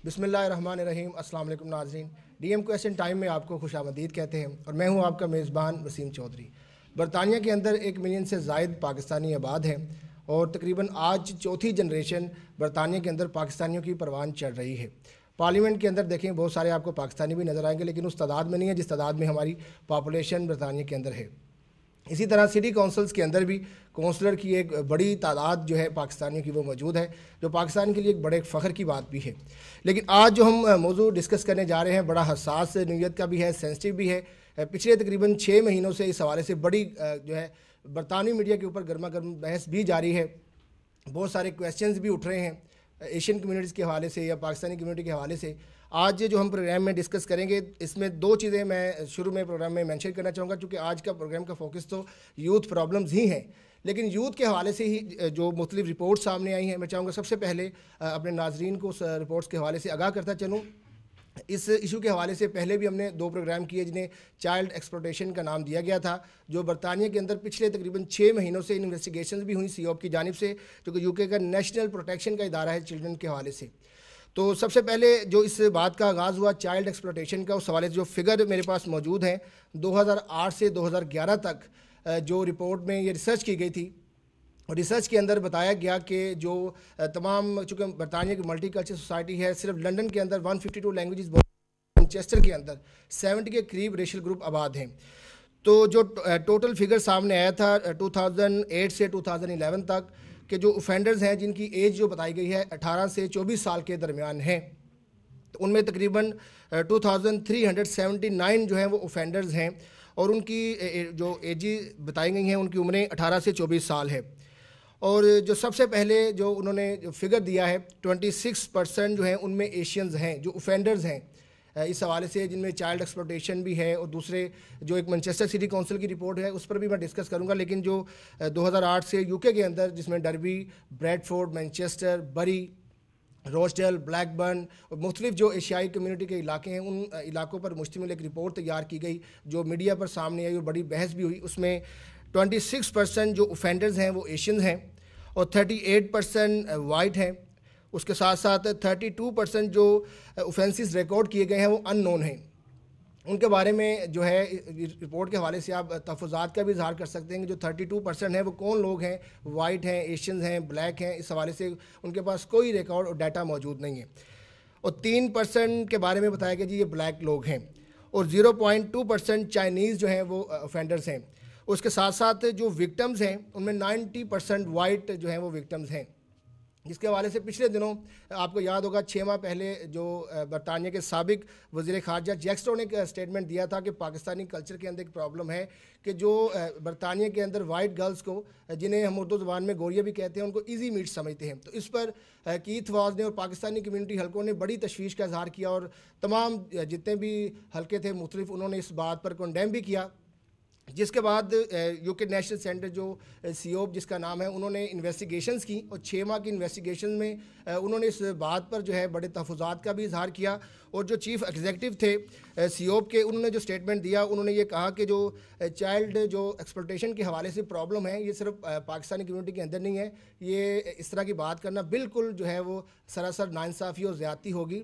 بسم اللہ الرحمن الرحیم۔ السلام علیکم ناظرین، ڈی ایم کویسچن ٹائم میں آپ کو خوش آمدید کہتے ہیں اور میں ہوں آپ کا میزبان وسیم چودھری۔ برطانیہ کے اندر 1 ملین سے زائد پاکستانی آباد ہیں اور تقریباً آج چوتھی جنریشن برطانیہ کے اندر پاکستانیوں کی پروان چڑھ رہی ہے۔ پارلیمنٹ کے اندر دیکھیں بہت سارے آپ کو پاکستانی بھی نظر آئیں گے، لیکن اس تعداد میں نہیں ہے جس تعداد میں ہماری پاپولیشن برطانیہ کے اندر ہے۔ اسی طرح سٹی کونسلز کے اندر بھی کونسلر کی ایک بڑی تعداد جو ہے پاکستانیوں کی وہ موجود ہے، جو پاکستان کے لیے ایک بڑے فخر کی بات بھی ہے۔ لیکن آج جو ہم موضوع ڈسکس کرنے جا رہے ہیں بڑا حساس نوعیت کا بھی ہے، سینسٹیو بھی ہے۔ پچھلے تقریباً 6 مہینوں سے اس حوالے سے بڑی جو ہے برطانوی میڈیا کے اوپر گرما گرم بحث بھی جاری ہے، بہت سارے کویسچنز بھی اٹھ رہے ہیں ایشین کمیونٹیز کے حوالے سے یا پاکستانی کمیونٹی کے حوالے سے۔ آج جو ہم پروگرام میں ڈسکس کریں گے اس میں 2 چیزیں میں شروع میں پروگرام میں مینشن کرنا چاہوں گا، چونکہ آج کا پروگرام کا فوکس تو یوتھ پرابلمز ہی ہیں، لیکن یوتھ کے حوالے سے ہی جو مختلف رپورٹ سامنے آئی ہیں، میں چاہوں گا سب سے پہلے اپنے ناظرین کو اس رپورٹس کے حوالے سے آگاہ کرتا چلوں۔ اس ایشو کے حوالے سے پہلے بھی ہم نے 2 پروگرام کیے جنہیں چائلڈ ایکسپلوٹیشن کا نام دیا گیا تھا، جو برطانیہ کے اندر پچھلے تقریباً 6 مہینوں سے انویسٹیگیشنز بھی ہوئیں سی او کی جانب سے، جو کہ UK کا نیشنل پروٹیکشن کا ادارہ ہے چلڈرن کے حوالے سے۔ تو سب سے پہلے جو اس بات کا آغاز ہوا چائلڈ ایکسپلوٹیشن کا، اس حوالے سے جو فگر میرے پاس موجود ہیں 2008 سے 2011 تک جو رپورٹ میں یہ ریسرچ کی گئی تھی، اور ریسرچ کے اندر بتایا گیا کہ جو تمام چونکہ برطانیہ کی ملٹی کلچر سوسائٹی ہے، صرف لنڈن کے اندر 152 لینگویجز، مانچسٹر کے اندر 70 کے قریب ریشل گروپ آباد ہیں۔ تو جو ٹوٹل فگر سامنے آیا تھا 2008 سے 2011 تک کہ جو اوفینڈرز ہیں جن کی ایج جو بتائی گئی ہے 18 سے 24 سال کے درمیان ہیں، تو ان میں تقریباً 2379 جو ہیں وہ اوفینڈرز ہیں، اور ان کی جو ایجز بتائی گئی ہیں ان کی عمریں 18 سے 24 سال ہے۔ اور جو سب سے پہلے جو انہوں نے جو فگر دیا ہے 26% جو ہیں ان میں ایشینز ہیں جو اوفینڈرز ہیں اس حوالے سے، جن میں چائلڈ ایکسپلوٹیشن بھی ہے، اور دوسرے جو ایک مانچسٹر سٹی کونسل کی رپورٹ ہے اس پر بھی میں ڈسکس کروں گا۔ لیکن جو 2008 سے UK کے اندر جس میں ڈربی، بریڈ فورڈ، مانچسٹر، بری، روچڈیل، بلیک برن اور مختلف جو ایشیائی کمیونٹی کے علاقے ہیں ان علاقوں پر مشتمل ایک رپورٹ تیار کی گئی جو میڈیا پر سامنے آئی اور بڑی بحث بھی ہوئی۔ اس میں 26% جو اوفینڈرز ہیں وہ ایشینز ہیں اور 38% وائٹ ہیں۔ اس کے ساتھ ساتھ 32% جو اوفینسز ریکارڈ کیے گئے ہیں وہ ان نون ہیں۔ ان کے بارے میں جو ہے رپورٹ کے حوالے سے آپ تحفظات کا بھی اظہار کر سکتے ہیں کہ جو 32% ہیں وہ کون لوگ ہیں، وائٹ ہیں، ایشینز ہیں، بلیک ہیں، اس حوالے سے ان کے پاس کوئی ریکارڈ اور ڈیٹا موجود نہیں ہے۔ اور 3% کے بارے میں بتایا گیا جی یہ بلیک لوگ ہیں، اور 0.2% چائنیز جو ہیں وہ اوفینڈرز ہیں۔ اس کے ساتھ ساتھ جو وکٹمز ہیں ان میں 90% وائٹ جو ہیں وہ وکٹمز ہیں، جس کے حوالے سے پچھلے دنوں آپ کو یاد ہوگا 6 ماہ پہلے جو برطانیہ کے سابق وزیر خارجہ جیک اسٹرو نے ایک اسٹیٹمنٹ دیا تھا کہ پاکستانی کلچر کے اندر ایک پرابلم ہے کہ جو برطانیہ کے اندر وائٹ گرلز کو، جنہیں ہم اردو زبان میں گوریاں بھی کہتے ہیں، ان کو ایزی میٹ سمجھتے ہیں۔ تو اس پر کیتھ واز نے اور پاکستانی کمیونٹی حلقوں نے بڑی تشویش کا اظہار کیا، اور تمام جتنے بھی حلقے تھے مختلف انہوں نے اس بات پر کنڈیم بھی کیا، جس کے بعد UK نیشنل سینٹر جو COP جس کا نام ہے انہوں نے انویسٹیگیشنز کی، اور 6 ماہ کی انویسٹیگیشن میں انہوں نے اس بات پر جو ہے بڑے تحفظات کا بھی اظہار کیا۔ اور جو چیف ایگزیکٹو تھے COP کے، انہوں نے جو اسٹیٹمنٹ دیا انہوں نے یہ کہا کہ جو چائلڈ جو ایکسپلوٹیشن کے حوالے سے پرابلم ہے یہ صرف پاکستانی کمیونٹی کے اندر نہیں ہے، یہ اس طرح کی بات کرنا بالکل جو ہے وہ سراسر ناانصافی اور زیادتی ہوگی،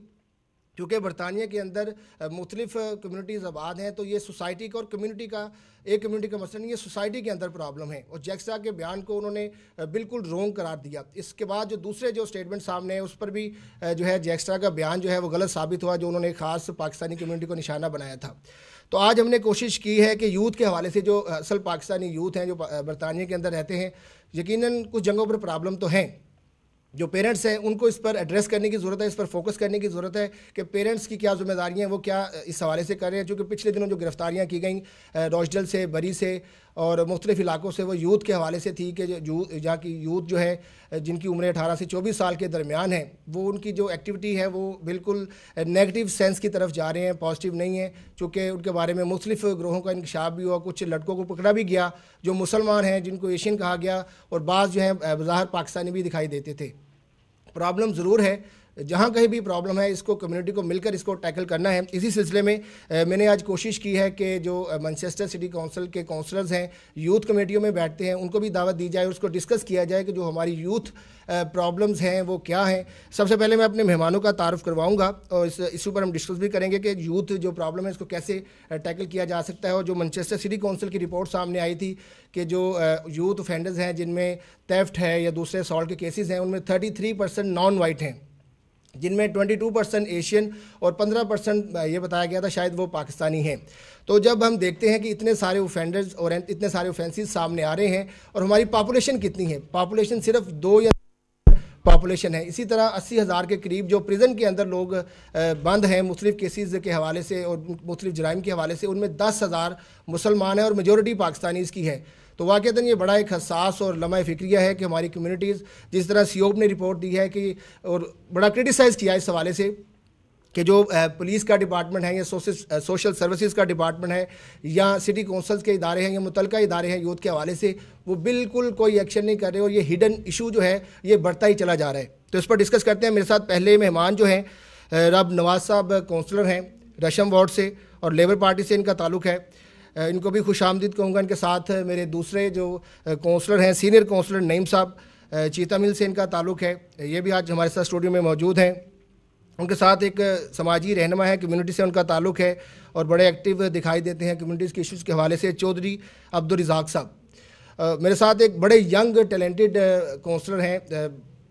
کیونکہ برطانیہ کے اندر مختلف کمیونٹیز آباد ہیں، تو یہ سوسائٹی کا اور کمیونٹی کا ایک کمیونٹی کا مسئلہ نہیں، یہ سوسائٹی کے اندر پرابلم ہے۔ اور جیکسا کے بیان کو انہوں نے بالکل رونگ قرار دیا۔ اس کے بعد جو دوسرے جو اسٹیٹمنٹ سامنے ہیں اس پر بھی جو ہے جیکسا کا بیان جو ہے وہ غلط ثابت ہوا، جو انہوں نے خاص پاکستانی کمیونٹی کو نشانہ بنایا تھا۔ تو آج ہم نے کوشش کی ہے کہ یوتھ کے حوالے سے جو اصل پاکستانی یوتھ ہیں جو برطانیہ کے اندر رہتے ہیں، یقیناً کچھ جگہوں پر پرابلم تو ہیں، جو پیرنٹس ہیں ان کو اس پر ایڈریس کرنے کی ضرورت ہے، اس پر فوکس کرنے کی ضرورت ہے کہ پیرنٹس کی کیا ذمہ داریاں ہیں، وہ کیا اس حوالے سے کر رہے ہیں۔ چونکہ پچھلے دنوں جو گرفتاریاں کی گئیں روچڈیل سے، بری سے اور مختلف علاقوں سے، وہ یوتھ کے حوالے سے تھی کہ جہاں کی یوتھ جو ہے جن کی عمریں 18 سے 24 سال کے درمیان ہیں، وہ ان کی جو ایکٹیویٹی ہے وہ بالکل نیگیٹو سینس کی طرف جا رہے ہیں، پازیٹیو نہیں ہیں، چونکہ ان کے بارے میں مختلف گروہوں کا انکشاف بھی ہوا، کچھ لڑکوں کو پکڑا بھی گیا جو مسلمان ہیں جن کو ایشین کہا گیا، اور بعض جو ہیں بظاہر پاکستانی بھی دکھائی دیتے تھے۔ پرابلم ضرور ہے، جہاں کہیں بھی پرابلم ہے اس کو کمیونٹی کو مل کر اس کو ٹیکل کرنا ہے. اسی سلسلے میں میں نے آج کوشش کی ہے کہ جو مانچسٹر سٹی کونسل کے کونسلرز ہیں یوتھ کمیٹیوں میں بیٹھتے ہیں ان کو بھی دعوت دی جائے اور اس کو ڈسکس کیا جائے کہ جو ہماری یوتھ پرابلمز ہیں وہ کیا ہیں. سب سے پہلے میں اپنے مہمانوں کا تعارف کرواؤں گا اور اس اوپر ہم ڈسکس بھی کریں گے کہ یوتھ جو پرابلم ہے اس کو کیسے ٹیکل کیا جا سکتا ہے. اور جو مانچسٹر سٹی کونسل کی رپورٹ سامنے آئی تھی کہ جو یوتھ offenders ہیں جن میں تیفٹ ہے یا دوسرے assault کے کیسز ہیں ان میں 33% نان وائٹ ہیں, جن میں 22% ایشین اور 15% یہ بتایا گیا تھا شاید وہ پاکستانی ہیں. تو جب ہم دیکھتے ہیں کہ اتنے سارے اوفینڈرز اور اتنے سارے اوفینسز سامنے آ رہے ہیں اور ہماری پاپولیشن کتنی ہے, پاپولیشن صرف 2 یا پاپولیشن ہے. اسی طرح 80,000 کے قریب جو پریزن کے اندر لوگ بند ہیں مختلف کیسز کے حوالے سے اور مختلف جرائم کے حوالے سے, ان میں 10,000 مسلمان ہیں اور میجورٹی پاکستانیز کی ہے. تو واقعتاً یہ بڑا ایک حساس اور لمحہ فکریہ ہے کہ ہماری کمیونٹیز, جس طرح سیوب نے رپورٹ دی ہے کہ اور بڑا کرٹیسائز کیا اس حوالے سے کہ جو پولیس کا ڈپارٹمنٹ ہے یا سوشل سروسز کا ڈپارٹمنٹ ہے یا سٹی کونسلز کے ادارے ہیں یا متعلقہ ادارے ہیں یوتھ کے حوالے سے, وہ بالکل کوئی ایکشن نہیں کر رہے اور یہ ہڈن ایشو جو ہے یہ بڑھتا ہی چلا جا رہا ہے. تو اس پر ڈسکس کرتے ہیں. میرے ساتھ پہلے مہمان جو ہیں رب نواز صاحب کونسلر ہیں رشم وارڈ سے اور لیبر پارٹی سے ان کا تعلق ہے. ان کو بھی خوش آمدید کہوں گا. ان کے ساتھ میرے دوسرے جو کونسلر ہیں سینئر کونسلر نعیم صاحب چیتا مل سے ان کا تعلق ہے, یہ بھی آج ہمارے ساتھ اسٹوڈیو میں موجود ہیں. ان کے ساتھ ایک سماجی رہنما ہے, کمیونٹی سے ان کا تعلق ہے اور بڑے ایکٹیو دکھائی دیتے ہیں کمیونٹیز کے ایشوز کے حوالے سے, چودھری عبدالرزاق صاحب. میرے ساتھ ایک بڑے ینگ ٹیلنٹڈ کونسلر ہیں,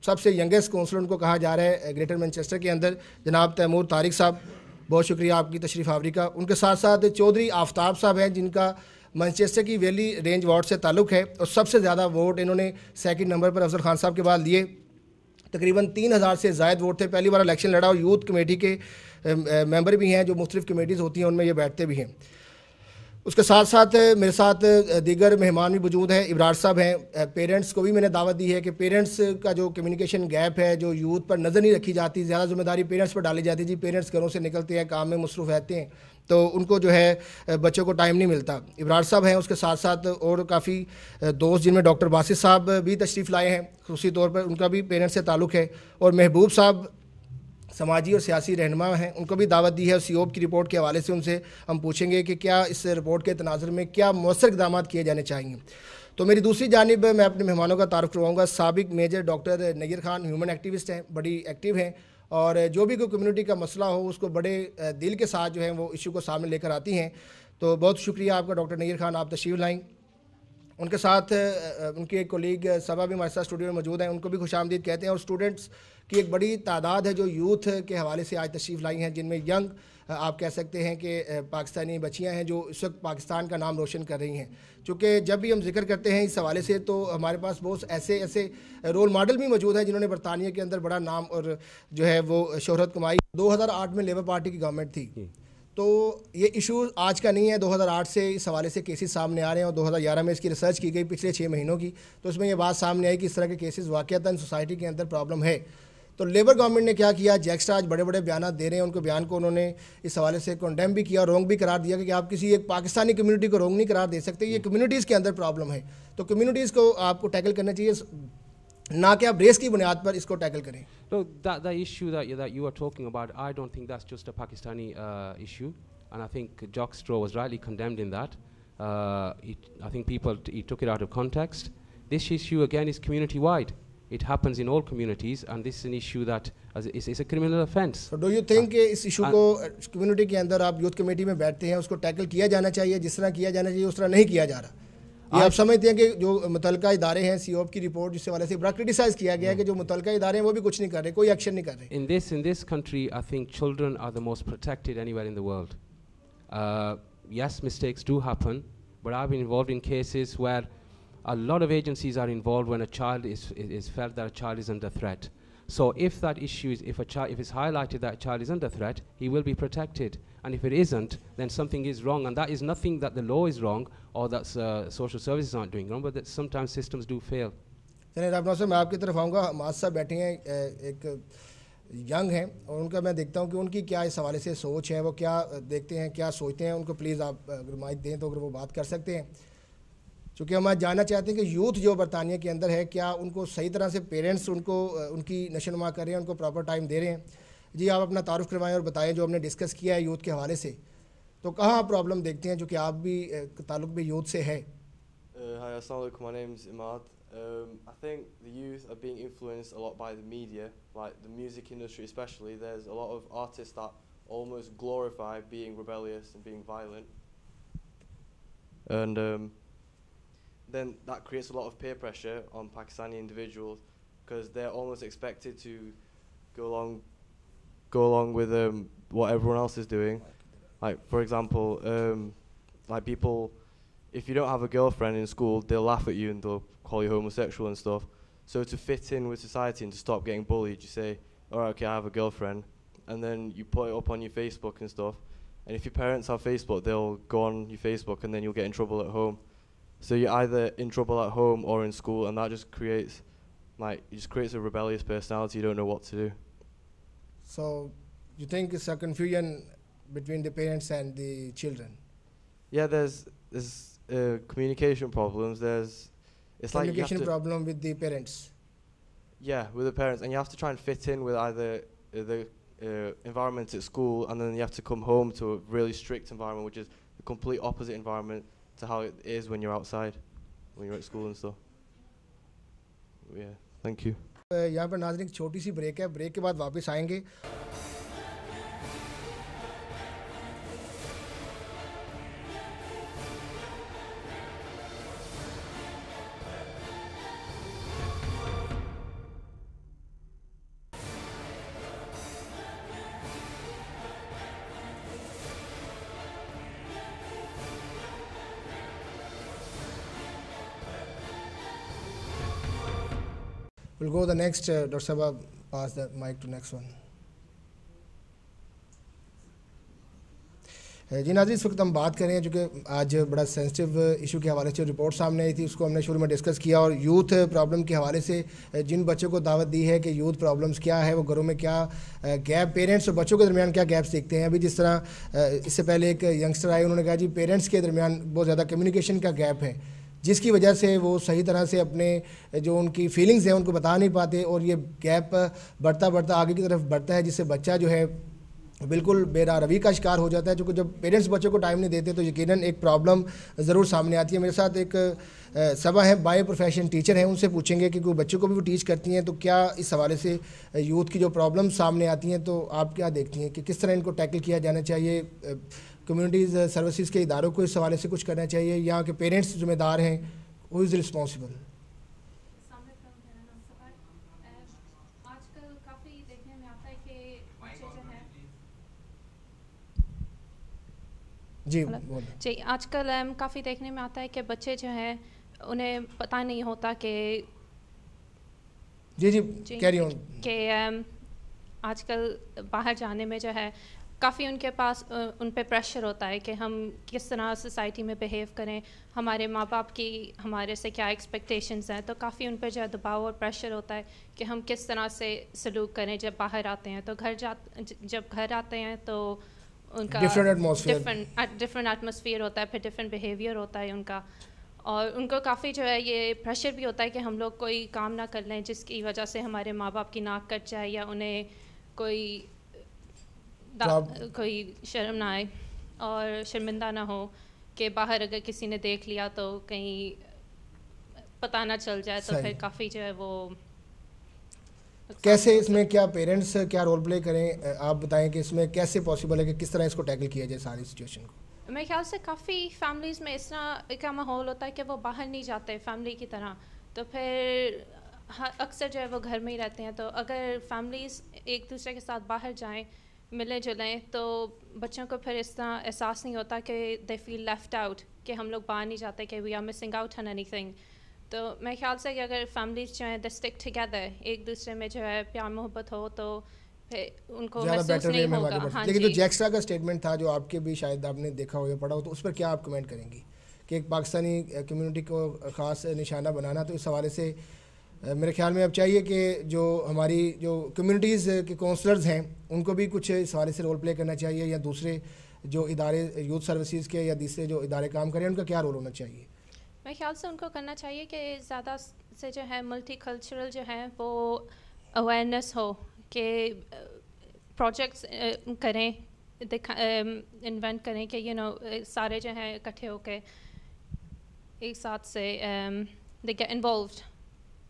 سب سے ینگسٹ کونسلر ان کو کہا جا رہا ہے گریٹر مانچسٹر کے اندر, جناب تیمور طارق صاحب. بہت شکریہ آپ کی تشریف آوری کا. ان کے ساتھ ساتھ چودھری آفتاب صاحب ہیں جن کا مانچسٹر کی ویلی رینج وارڈ سے تعلق ہے اور سب سے زیادہ ووٹ انہوں نے سیکنڈ نمبر پر افضل خان صاحب کے بعد لیے. تقریباً 3,000 سے زائد ووٹ تھے. پہلی بار الیکشن لڑا اور یوتھ کمیٹی کے ممبر بھی ہیں جو مختلف کمیٹیز ہوتی ہیں ان میں یہ بیٹھتے بھی ہیں. اس کے ساتھ ساتھ میرے ساتھ دیگر مہمان بھی موجود ہیں. ابرار صاحب ہیں. پیرنٹس کو بھی میں نے دعوت دی ہے کہ پیرنٹس کا جو کمیونیکیشن گیپ ہے جو یوتھ پر نظر نہیں رکھی جاتی, زیادہ ذمہ داری پیرنٹس پر ڈالی جاتی ہے. جی پیرنٹس گھروں سے نکلتے ہیں, کام میں مصروف رہتے ہیں تو ان کو جو ہے بچوں کو ٹائم نہیں ملتا. ابرار صاحب ہیں. اس کے ساتھ ساتھ اور کافی دوست جن میں ڈاکٹر باسط صاحب بھی تشریف لائے ہیں خصوصی طور پر, ان کا بھی پیرنٹس سے تعلق ہے. اور محبوب صاحب سماجی اور سیاسی رہنما ہیں, ان کو بھی دعوت دی ہے. سیوب کی رپورٹ کے حوالے سے ان سے ہم پوچھیں گے کہ کیا اس رپورٹ کے تناظر میں کیا مؤثر اقدامات کیے جانے چاہئیں. تو میری دوسری جانب میں اپنے مہمانوں کا تعارف کرواؤں گا. سابق میجر ڈاکٹر نیر خان ہیومن ایکٹیوسٹ ہیں, بڑی ایکٹیو ہیں اور جو بھی کوئی کمیونٹی کا مسئلہ ہو اس کو بڑے دل کے ساتھ جو ہے وہ ایشو کو سامنے لے کر آتی ہیں. تو بہت شکریہ آپ کا ڈاکٹر نیر خان, آپ تشریف لائیں. ان کے ساتھ ان کے ایک کولیگ صبا بھی ہمارے ساتھ اسٹوڈیو میں موجود ہیں, ان کو بھی خوش آمدید کہتے ہیں. اور اسٹوڈنٹس کی ایک بڑی تعداد ہے جو یوتھ کے حوالے سے آج تشریف لائی ہیں, جن میں ینگ آپ کہہ سکتے ہیں کہ پاکستانی بچیاں ہیں جو اس وقت پاکستان کا نام روشن کر رہی ہیں. چونکہ جب بھی ہم ذکر کرتے ہیں اس حوالے سے تو ہمارے پاس بہت ایسے رول ماڈل بھی موجود ہیں جنہوں نے برطانیہ کے اندر بڑا نام اور جو ہے وہ شہرت کمائی. 2008 میں لیبر پارٹی کی گورنمنٹ تھی تو یہ ایشو آج کا نہیں ہے. 2008 سے اس حوالے سے کیسز سامنے آ رہے ہیں اور 2011 میں اس کی ریسرچ کی گئی پچھلے 6 مہینوں کی, تو اس میں یہ بات سامنے آئی کہ اس طرح کے کیسز واقعتاً سوسائٹی کے اندر پرابلم ہے. تو لیبر گورنمنٹ نے کیا کیا, جیکسٹرا آج بڑے بیانات دے رہے ہیں, ان کو بیان کو انہوں نے اس حوالے سے کنڈیم بھی کیا, رونگ بھی قرار دیا کہ آپ کسی ایک پاکستانی کمیونٹی کو رونگ نہیں قرار دے سکتے, یہ کمیونٹیز کے اندر پرابلم ہے. تو کمیونٹیز کو آپ کو ٹیکل کرنا چاہیے, نہ کہ آپ ریس کی بنیاد پر اس کو ٹیکل کریں. So the issue that you are talking about, I don't think that's just a Pakistani issue, and I think Jock Straw was rightly condemned in that. I think he took it out of context. This issue again is community-wide. It happens in all communities, and this is an issue that is a criminal offence. So do you think کہ اس issue کو community کے اندر آپ youth committee میں بیٹھتے ہیں اس کو tackle کیا جانا چاہیے, جس طرح کیا جانا چاہیے اس طرح نہیں کیا جا رہا؟ یہ آپ سمجھتے ہیں کہ جو متعلقہ ادارے ہیں سی او کی رپورٹ جس حوالے سے بڑا کرٹیسائز کیا گیا ہے کہ جو متعلقہ ادارے ہیں وہ بھی کچھ نہیں کر رہے, کوئی ایکشن نہیں کر رہے. In this country, I think children are the most protected anywhere in the world. Yes, mistakes do happen, but I've been involved in cases where a lot of agencies are involved when a child is felt that a child is under threat. So if that issue is, if it's highlighted that a child is under threat, he will be protected. And if it isn't, then something is wrong. And that is nothing that the law is wrong or that social services aren't doing wrong, but that sometimes systems do fail. رابطہ صاحب میں آپ کی طرف آؤں گا. حماد صاحب بیٹھے ہیں, ایک ینگ ہیں اور ان کا میں دیکھتا ہوں کہ ان کی کیا اس حوالے سے سوچ ہے, وہ کیا دیکھتے ہیں, کیا سوچتے ہیں. ان کو پلیز آپ اگر مائک دیں تو اگر وہ بات کر سکتے ہیں. چونکہ ہم آج جاننا چاہتے ہیں کہ یوتھ جو برطانیہ کے اندر ہے کیا ان کو صحیح طرح سے پیرنٹس ان کی نشو نما کر رہے ہیں, ان کو پراپر ٹائم دے رہے ہیں. جی آپ اپنا تعارف کروائیں اور بتائیں جو ہم نے ڈسکس کیا ہے یوتھ کے حوالے سے, تو کہاں آپ پرابلم دیکھتے ہیں جو کہ آپ بھی تعلق بھی یوتھ سے ہے. Hi, assalamu alaikum. My name's Imad. I think the youth are being influenced a lot by the media, like the music industry especially. There's a lot of artists that almost glorify being rebellious and being violent. And then that creates a lot of peer pressure on Pakistani individuals because they're almost expected to go along with what everyone else is doing. Like, for example, like people, if you don't have a girlfriend in school, they'll laugh at you and they'll call you homosexual and stuff. So to fit in with society and to stop getting bullied, you say, all right, okay, I have a girlfriend. And then you put it up on your Facebook and stuff. And if your parents have Facebook, they'll go on your Facebook and then you'll get in trouble at home. So you're either in trouble at home or in school, and that just creates, a rebellious personality. You don't know what to do. So you think it's a confusion between the parents and the children? Yeah, there's communication problems. It's like you have to, problem with the parents. Yeah, with the parents, and you have to try and fit in with either the environment at school, and then you have to come home to a really strict environment, which is the complete opposite environment to how it is when you're outside, when you're at school and stuff. Yeah, thank you. یہاں پر ناظرین ایک چھوٹی سی break ہے, break کے بعد واپس آئیں گے. We'll go the next, Dr. Sabah, pass the mic to next one. جی ناظرین, اس وقت ہم بات کریں جو کہ آج بڑا سینسٹیو ایشو کے حوالے سے رپورٹ سامنے آئی تھی, اس کو ہم نے شروع میں ڈسکس کیا, اور یوتھ پرابلم کے حوالے سے جن بچوں کو دعوت دی ہے کہ یوتھ پرابلمس کیا ہے, وہ گھروں میں کیا گیپ پیرنٹس اور بچوں کے درمیان کیا گیپس دیکھتے ہیں. ابھی جس طرح اس سے پہلے ایک ینگسٹر آئے, انہوں نے کہا جی پیرنٹس کے درمیان بہت زیادہ کمیونیکیشن کا گیپ ہے, جس کی وجہ سے وہ صحیح طرح سے اپنے جو ان کی فیلنگز ہیں ان کو بتا نہیں پاتے, اور یہ گیپ بڑھتا آگے کی طرف بڑھتا ہے, جس سے بچہ جو ہے بالکل بے راہ روی کا شکار ہو جاتا ہے. چونکہ جب پیرنٹس بچوں کو ٹائم نہیں دیتے تو یقیناً ایک پرابلم ضرور سامنے آتی ہے. میرے ساتھ ایک صبا ہے, بائی پروفیشن ٹیچر ہیں, ان سے پوچھیں گے کہ کوئی بچوں کو بھی وہ ٹیچ کرتی ہیں, تو کیا اس حوالے سے یوتھ کی جو پرابلم سامنے آتی ہیں تو آپ کیا دیکھتی ہیں کہ کس طرح ان کو ٹیکل کیا جانا چاہیے؟ کمیونٹیز سروسز کے اداروں کو اس حوالے سے کچھ کرنا چاہیے, یا کہ پیرنٹس ذمہ دار ہیں, ہو از رسپانسبل؟ جی آج کل کافی دیکھنے میں آتا ہے کہ بچے جو ہیں انہیں پتہ نہیں ہوتا کہ کیری آن, کہ آج کل باہر جانے میں جو ہے کافی ان کے پاس ان پہ پریشر ہوتا ہے کہ ہم کس طرح سوسائٹی میں بیہیو کریں, ہمارے ماں باپ کی ہمارے سے کیا ایکسپیکٹیشنز ہیں, تو کافی ان پہ جو ہے دباؤ اور پریشر ہوتا ہے کہ ہم کس طرح سے سلوک کریں جب باہر آتے ہیں. تو جب گھر آتے ہیں تو ان کا ڈفرینٹ ایٹماسفیئر ہوتا ہے, پھر ڈفرینٹ بیہیویئر ہوتا ہے ان کا, اور ان کو کافی جو ہے یہ پریشر بھی ہوتا ہے کہ ہم لوگ کوئی کام نہ کر لیں جس کی وجہ سے ہمارے ماں باپ کی ناک کٹ جائے, یا انہیں کوئی شرم نہ آئے اور شرمندہ نہ ہو کہ باہر اگر کسی نے دیکھ لیا تو کہیں پتہ نہ چل جائے, تو پھر کافی جو ہے وہ کیسے اس میں کیا پیرنٹس کیا رول پلے کریں, آپ بتائیں کہ اس میں کیسے پاسبل ہے کہ کس طرح اس کو ٹیکل کیا جائے ساری سچویشن کو؟ میرے خیال سے کافی فیملیز میں اس طرح کا ماحول ہوتا ہے کہ وہ باہر نہیں جاتے فیملی کی طرح, تو پھر اکثر جو ہے وہ گھر میں ہی رہتے ہیں. تو اگر فیملیز ایک دوسرے کے ساتھ باہر جائیں, ملیں جلیں, تو بچوں کو پھر اس طرح احساس نہیں ہوتا کہ دے فیل لیفٹ آؤٹ, کہ ہم لوگ باہر نہیں جاتے, کہ we are missing out on anything. تو میرے خیال سے کہ اگر فیملیز جو ہیں دے اسٹک ٹوگیدر, ایک دوسرے میں جو ہے پیار محبت ہو, تو پھر ان کو محسوس نہیں ہوگا. لیکن جو جیکسٹرا کا اسٹیٹمنٹ تھا جو آپ کے بھی شاید آپ نے دیکھا ہو یا پڑھا ہو, تو اس پر کیا آپ کمنٹ کریں گی کہ ایک پاکستانی کمیونٹی کو خاص نشانہ بنانا؟ تو اس حوالے سے میرے خیال میں اب چاہیے کہ جو ہماری جو کمیونٹیز کے کونسلرز ہیں ان کو بھی کچھ اس حوالے سے رول پلے کرنا چاہیے, یا دوسرے جو ادارے یوتھ سروسز کے یا دوسرے جو ادارے کام کریں ان کا کیا رول ہونا چاہیے؟ میرے خیال سے ان کو کرنا چاہیے کہ زیادہ سے جو ہے ملٹی کلچرل جو ہے وہ اویئرنیس ہو کہ پروجیکٹس کریں انوینٹ کریں کہ سارے جو ہیں اکٹھے ہو کے ایک ساتھ سے دے گیٹ انوالوڈ.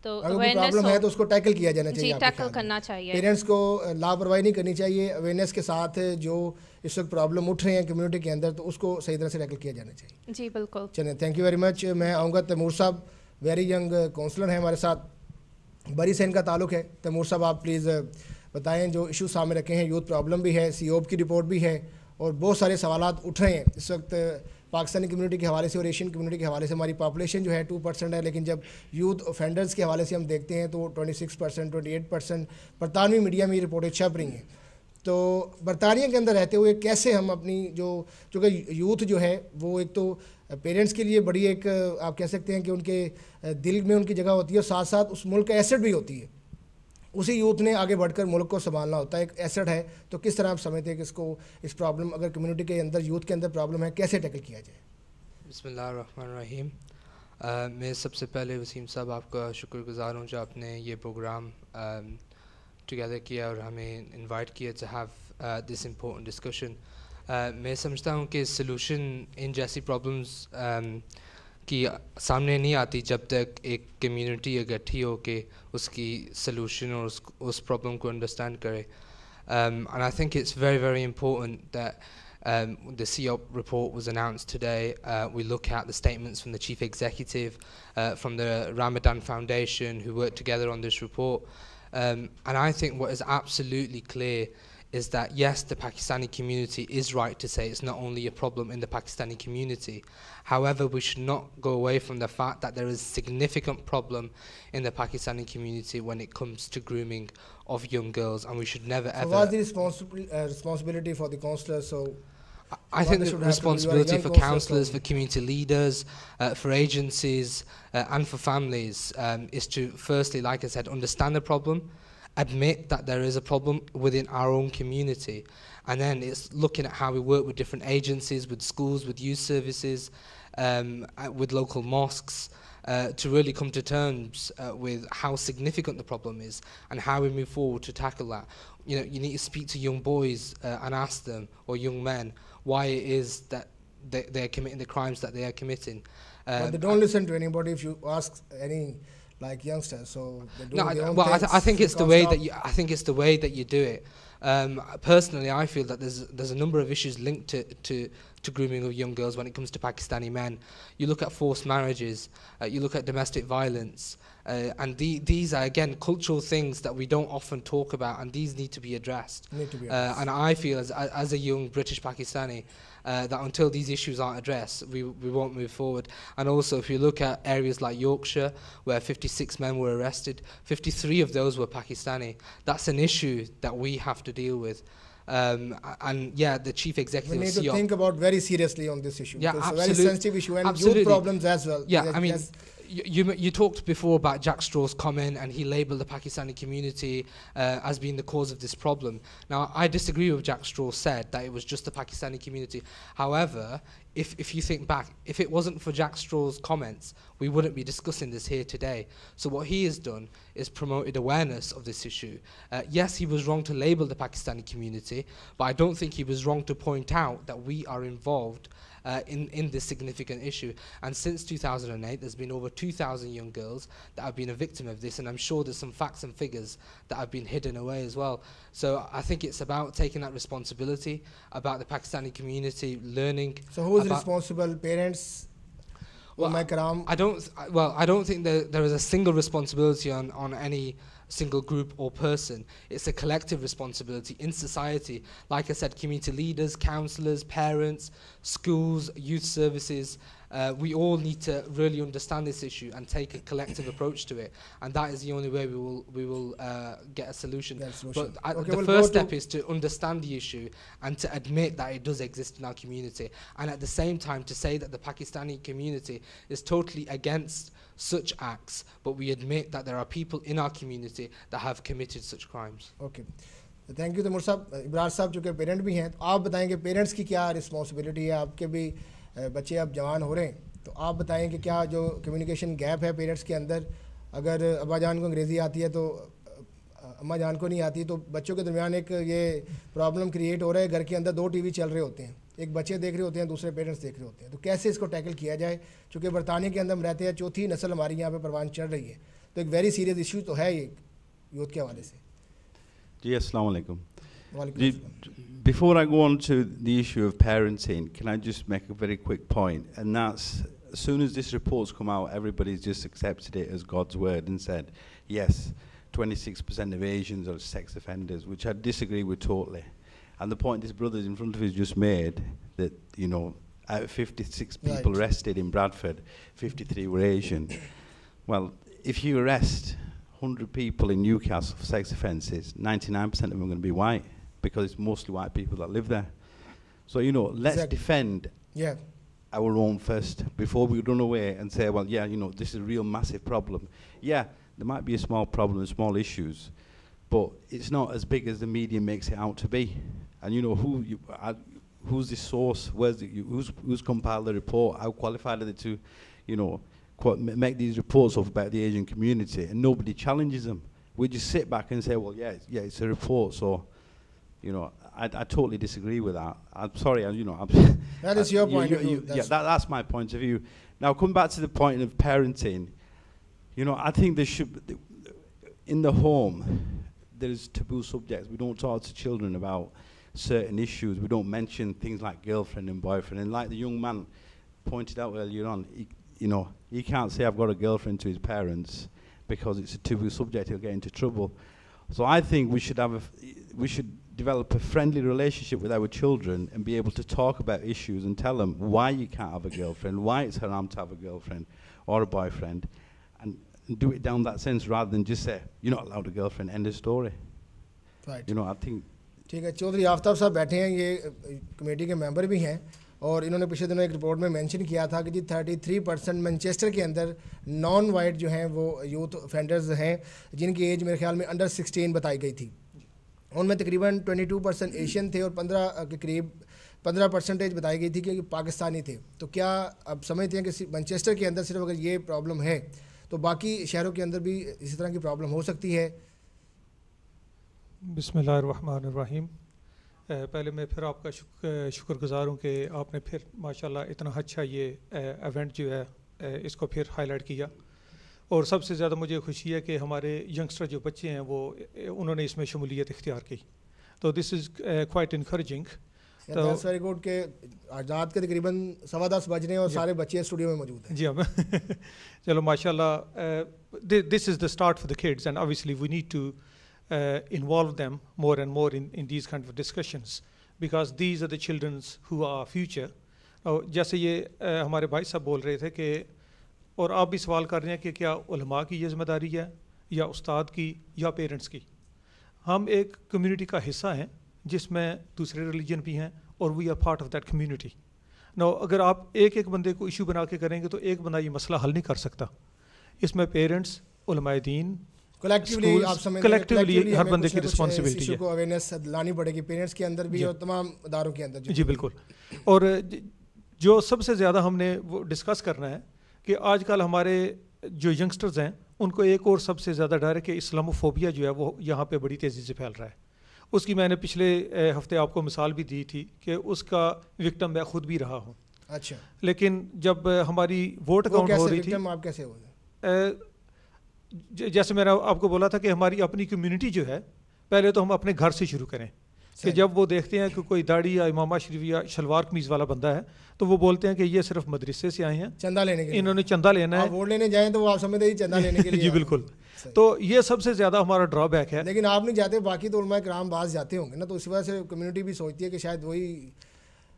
تو اگر کوئی پرابلم ہے تو اس کو ٹیکل کیا جانا چاہیے. جی ٹیکل کرنا چاہیے. پیرنٹس کو لاپرواہی نہیں کرنی چاہیے, اویئرنیس کے ساتھ جو اس وقت پرابلم اٹھ رہے ہیں کمیونٹی کے اندر تو اس کو صحیح طرح سے ٹیکل کیا جانا چاہیے. جی بالکل. چلیں, تھینک یو ویری مچ. میں آؤں گا تیمور صاحب, ویری ینگ کونسلر ہیں ہمارے ساتھ, بری سے ان کا تعلق ہے. تیمور صاحب آپ پلیز بتائیں جو ایشو سامنے رکھے ہیں, یوتھ پرابلم بھی ہے, سی اوپ کی رپورٹ بھی ہے اور بہت سارے سوالات اٹھ رہے ہیں اس وقت پاکستانی کمیونٹی کے حوالے سے اور ایشین کمیونٹی کے حوالے سے. ہماری پاپولیشن جو ہے 2% ہے, لیکن جب یوتھ اوفینڈرز کے حوالے سے ہم دیکھتے ہیں تو 26%, 28% برطانوی میڈیا میں یہ رپورٹیں چھپ رہی ہیں. تو برطانیہ کے اندر رہتے ہوئے کیسے ہم اپنی چونکہ یوتھ جو ہے وہ ایک تو پیرنٹس کے لیے بڑی ایک آپ کہہ سکتے ہیں کہ ان کے دل میں ان کی جگہ ہوتی ہے اور ساتھ ساتھ اس ملک کا ایسٹ بھی ہوتی ہے. اسی یوتھ نے آگے بڑھ کر ملک کو سنبھالنا ہوتا ہے, ایک ایسٹ ہے. تو کس طرح آپ سمجھتے ہیں کہ اس کو اس پرابلم اگر کمیونٹی کے اندر یوتھ کے اندر پرابلم ہے کیسے ٹیکل کیا جائے؟ بسم اللہ الرحمن الرحیم. میں سب سے پہلے وسیم صاحب آپ کا شکر گزار ہوں جو آپ نے یہ پروگرام ٹوگیدر کیا اور ہمیں انوائٹ کیا to have this important discussion. میں سمجھتا ہوں کہ سلوشن ان جیسی پرابلمس کی سامنے نہیں آتی جب تک ایک کمیونٹی اکٹھی ہو کے اس کی سلوشن اور اس پرابلم کو انڈرسٹینڈ کرے. And I think it's very very important that the CEOP report was announced today. We look at the statements from the chief executive, from the Ramadan Foundation, who worked together on this report. And I think what is absolutely clear is that, yes, the Pakistani community is right to say it's not only a problem in the Pakistani community. However, we should not go away from the fact that there is a significant problem in the Pakistani community when it comes to grooming of young girls, and we should never ever... So what's the responsibility for the counselors? So I think the responsibility for counsellors, for community leaders, for agencies and for families is to firstly, like I said, understand the problem, admit that there is a problem within our own community, and then it's looking at how we work with different agencies, with schools, with youth services, with local mosques, to really come to terms with how significant the problem is and how we move forward to tackle that. You need to speak to young boys and ask them, or young men, why it is that they're committing the crimes that they are committing. But they don't listen to anybody if you ask any like youngsters. So they do their own things. I think it's the way that I think it's the way that you do it. Personally, I feel that there's a number of issues linked to grooming of young girls when it comes to Pakistani men. You look at forced marriages, you look at domestic violence, and these are again cultural things that we don't often talk about, and these need to be addressed. And I feel as a young British Pakistani that until these issues aren't addressed, we won't move forward. And also, if you look at areas like Yorkshire, where 56 men were arrested, 53 of those were Pakistani. That's an issue that we have to deal with. And yeah, the chief executive we need of to think about very seriously on this issue. Yeah, it's a very sensitive issue, and youth problems as well. Yeah, I mean, you talked before about Jack Straw's comment, and he labelled the Pakistani community as being the cause of this problem. Now, I disagree with Jack Straw said that it was just the Pakistani community. However, if you think back, if it wasn't for Jack Straw's comments, we wouldn't be discussing this here today. So what he has done is promoted awareness of this issue. Yes, he was wrong to label the Pakistani community, but I don't think he was wrong to point out that we are involved in this significant issue. And since 2008, there's been over 2,000 young girls that have been a victim of this, and I'm sure there's some facts and figures that have been hidden away as well. So I think it's about taking that responsibility, about the Pakistani community learning. So who is responsible? Parents? Well, I don't think there is a single responsibility on any single group or person. It's a collective responsibility in society. Like I said, community leaders, counsellors, parents, schools, youth services, we all need to really understand this issue and take a collective approach to it, and that is the only way we will get a solution. But the first step is to understand the issue and to admit that it does exist in our community, and at the same time to say that the Pakistani community is totally against such acts, but we admit that there are people in our community that have committed such crimes. Okay, thank you Timur صاحب. ابرار صاحب چونکہ parent بھی ہیں, تو آپ بتائیں کہ parents کی کیا رسپانسبلٹی ہے؟ آپ کے بھی بچے اب جوان ہو رہے ہیں, تو آپ بتائیں کہ کیا جو کمیونیکیشن گیپ ہے پیرنٹس کے اندر, اگر ابا جان کو انگریزی آتی ہے تو اماں جان کو نہیں آتی, تو بچوں کے درمیان ایک یہ پرابلم کریٹ ہو رہا ہے, گھر کے اندر 2 TV چل رہے ہوتے ہیں, ایک بچے دیکھ رہے ہوتے ہیں, دوسرے پیرنٹس دیکھ رہے ہوتے ہیں. تو کیسے اس کو ٹیکل کیا جائے, چونکہ برطانیہ کے اندر ہم رہتے ہیں, 4تھی نسل ہماری یہاں پہ پروان چڑھ رہی ہے, تو ایک ویری سیریس ایشو تو ہے یہ یوتھ کے حوالے سے. جی السلام علیکم. وعلیکم السلام. Before I go on to the issue of parenting, can I just make a very quick point? And that's, as soon as this report's come out, everybody's just accepted it as God's word and said, yes, 26% of Asians are sex offenders, which I disagree with totally. And the point this brother in front of us just made, that, you know, out of 56 people arrested in Bradford, 53 were Asian. Well, if you arrest 100 people in Newcastle for sex offences, 99% of them are going to be white, because it's mostly white people that live there. So, you know, let's defend our own first before we run away and say, well, yeah, you know, this is a real massive problem. Yeah, there might be a small problem, small issues, but it's not as big as the media makes it out to be. And, you know, who's the source? Who's compiled the report? How qualified are they to, you know, make these reports up about the Asian community? And nobody challenges them. We just sit back and say, well, yeah, it's a report, so... You know, I totally disagree with that. I'm sorry, you know. That is your point of view. That's my point of view. Now, come back to the point of parenting. You know, I think there should, in the home, there's taboo subjects. We don't talk to children about certain issues. We don't mention things like girlfriend and boyfriend. And like the young man pointed out earlier on, you know, he can't say I've got a girlfriend to his parents because it's a taboo subject. He'll get into trouble. So I think we should develop a friendly relationship with our children and be able to talk about issues and tell them why you can't have a girlfriend, why it's haram to have a girlfriend or a boyfriend, and do it down that sense rather than just say, you're not allowed a girlfriend, end of story. Right. You know, I think... ٹھیک ہے, چودھری آفتاب صاحب بیٹھے ہیں, یہ committee کے ممبر بھی ہیں, اور انہوں نے پچھلے دنوں ایک رپورٹ میں مینشن کیا تھا کہ جی 33% مینچسٹر کے اندر نان وائٹ جو ہیں وہ یوتھ offenders ہیں, جن کی ایج میرے خیال میں انڈر 16 بتائی گئی تھی. ان میں تقریباً 22% ایشین تھے اور 15 کے قریب 15% بتائی گئی تھی کہ پاکستانی تھے. تو کیا اب سمجھتے ہیں کہ مینچسٹر کے اندر صرف اگر یہ پرابلم ہے تو باقی شہروں کے اندر بھی اسی طرح کی پرابلم ہو سکتی ہے؟ بسم اللہ الرحمن الرحیم. پہلے میں پھر آپ کا شکر گزار ہوں کہ آپ نے پھر ماشاءاللہ اتنا اچھا یہ ایونٹ جو ہے اس کو پھر ہائی لائٹ کیا, اور سب سے زیادہ مجھے خوشی ہے کہ ہمارے ینگسٹر جو بچے ہیں وہ انہوں نے اس میں شمولیت اختیار کی, تو this is quite encouraging. That's very good کہ آزاد کے تقریباً 10:15 بج رہے ہیں اور سارے بچے اسٹوڈیو میں موجود ہیں. جی ہاں چلو ماشاء اللہ, this is the start for the kids and obviously we need to involve them more and more in these kind of discussions because these are the children who are future. جیسے یہ ہمارے بھائی صاحب بول رہے تھے کہ, اور آپ بھی سوال کر رہے ہیں کہ کیا علماء کی یہ ذمہ داری ہے یا استاد کی یا پیرنٹس کی. ہم ایک کمیونٹی کا حصہ ہیں جس میں دوسرے ریلیجن بھی ہیں اور we are part of that community. No اگر آپ ایک بندے کو ایشو بنا کے کریں گے تو ایک بندہ یہ مسئلہ حل نہیں کر سکتا. اس میں پیرنٹس, علماء دین, کلیکٹیولی ہر بندے کی رسپانسبلٹی ہے. اویئرنیس لانی پڑے گی پیرنٹس کے اندر بھی اور تمام اداروں کے اندر. جی بالکل. اور جو سب سے زیادہ ہم نے وہ ڈسکس کرنا ہے کہ آج کل ہمارے جو ینگسٹرز ہیں ان کو ایک اور سب سے زیادہ ڈر ہے کہ اسلاموفوبیا جو ہے وہ یہاں پہ بڑی تیزی سے پھیل رہا ہے. اس کی میں نے پچھلے ہفتے آپ کو مثال بھی دی تھی کہ اس کا وکٹم میں خود بھی رہا ہوں. اچھا. لیکن جب ہماری ووٹ اکاؤنٹ ہو رہی تھی, آپ کیسے ہو جیسے میں نے آپ کو بولا تھا کہ ہماری اپنی کمیونٹی جو ہے, پہلے تو ہم اپنے گھر سے شروع کریں کہ جب وہ دیکھتے ہیں کہ کوئی داڑھی یا امامہ شریف یا شلوار قمیض والا بندہ ہے تو وہ بولتے ہیں کہ یہ صرف مدرسے سے آئے ہیں, چندہ لینے کے لیے, انہوں نے چندہ لینا ہے, ووٹ لینے جائیں تو وہ آپ سمجھتے ہیں چندہ لینے کے لیے. جی بالکل. تو یہ سب سے زیادہ ہمارا ڈرا بیک ہے. لیکن آپ نہیں جاتے, باقی تو علماء کرام بعض جاتے ہوں گے نا, تو اس وجہ سے کمیونٹی بھی سوچتی ہے کہ شاید وہی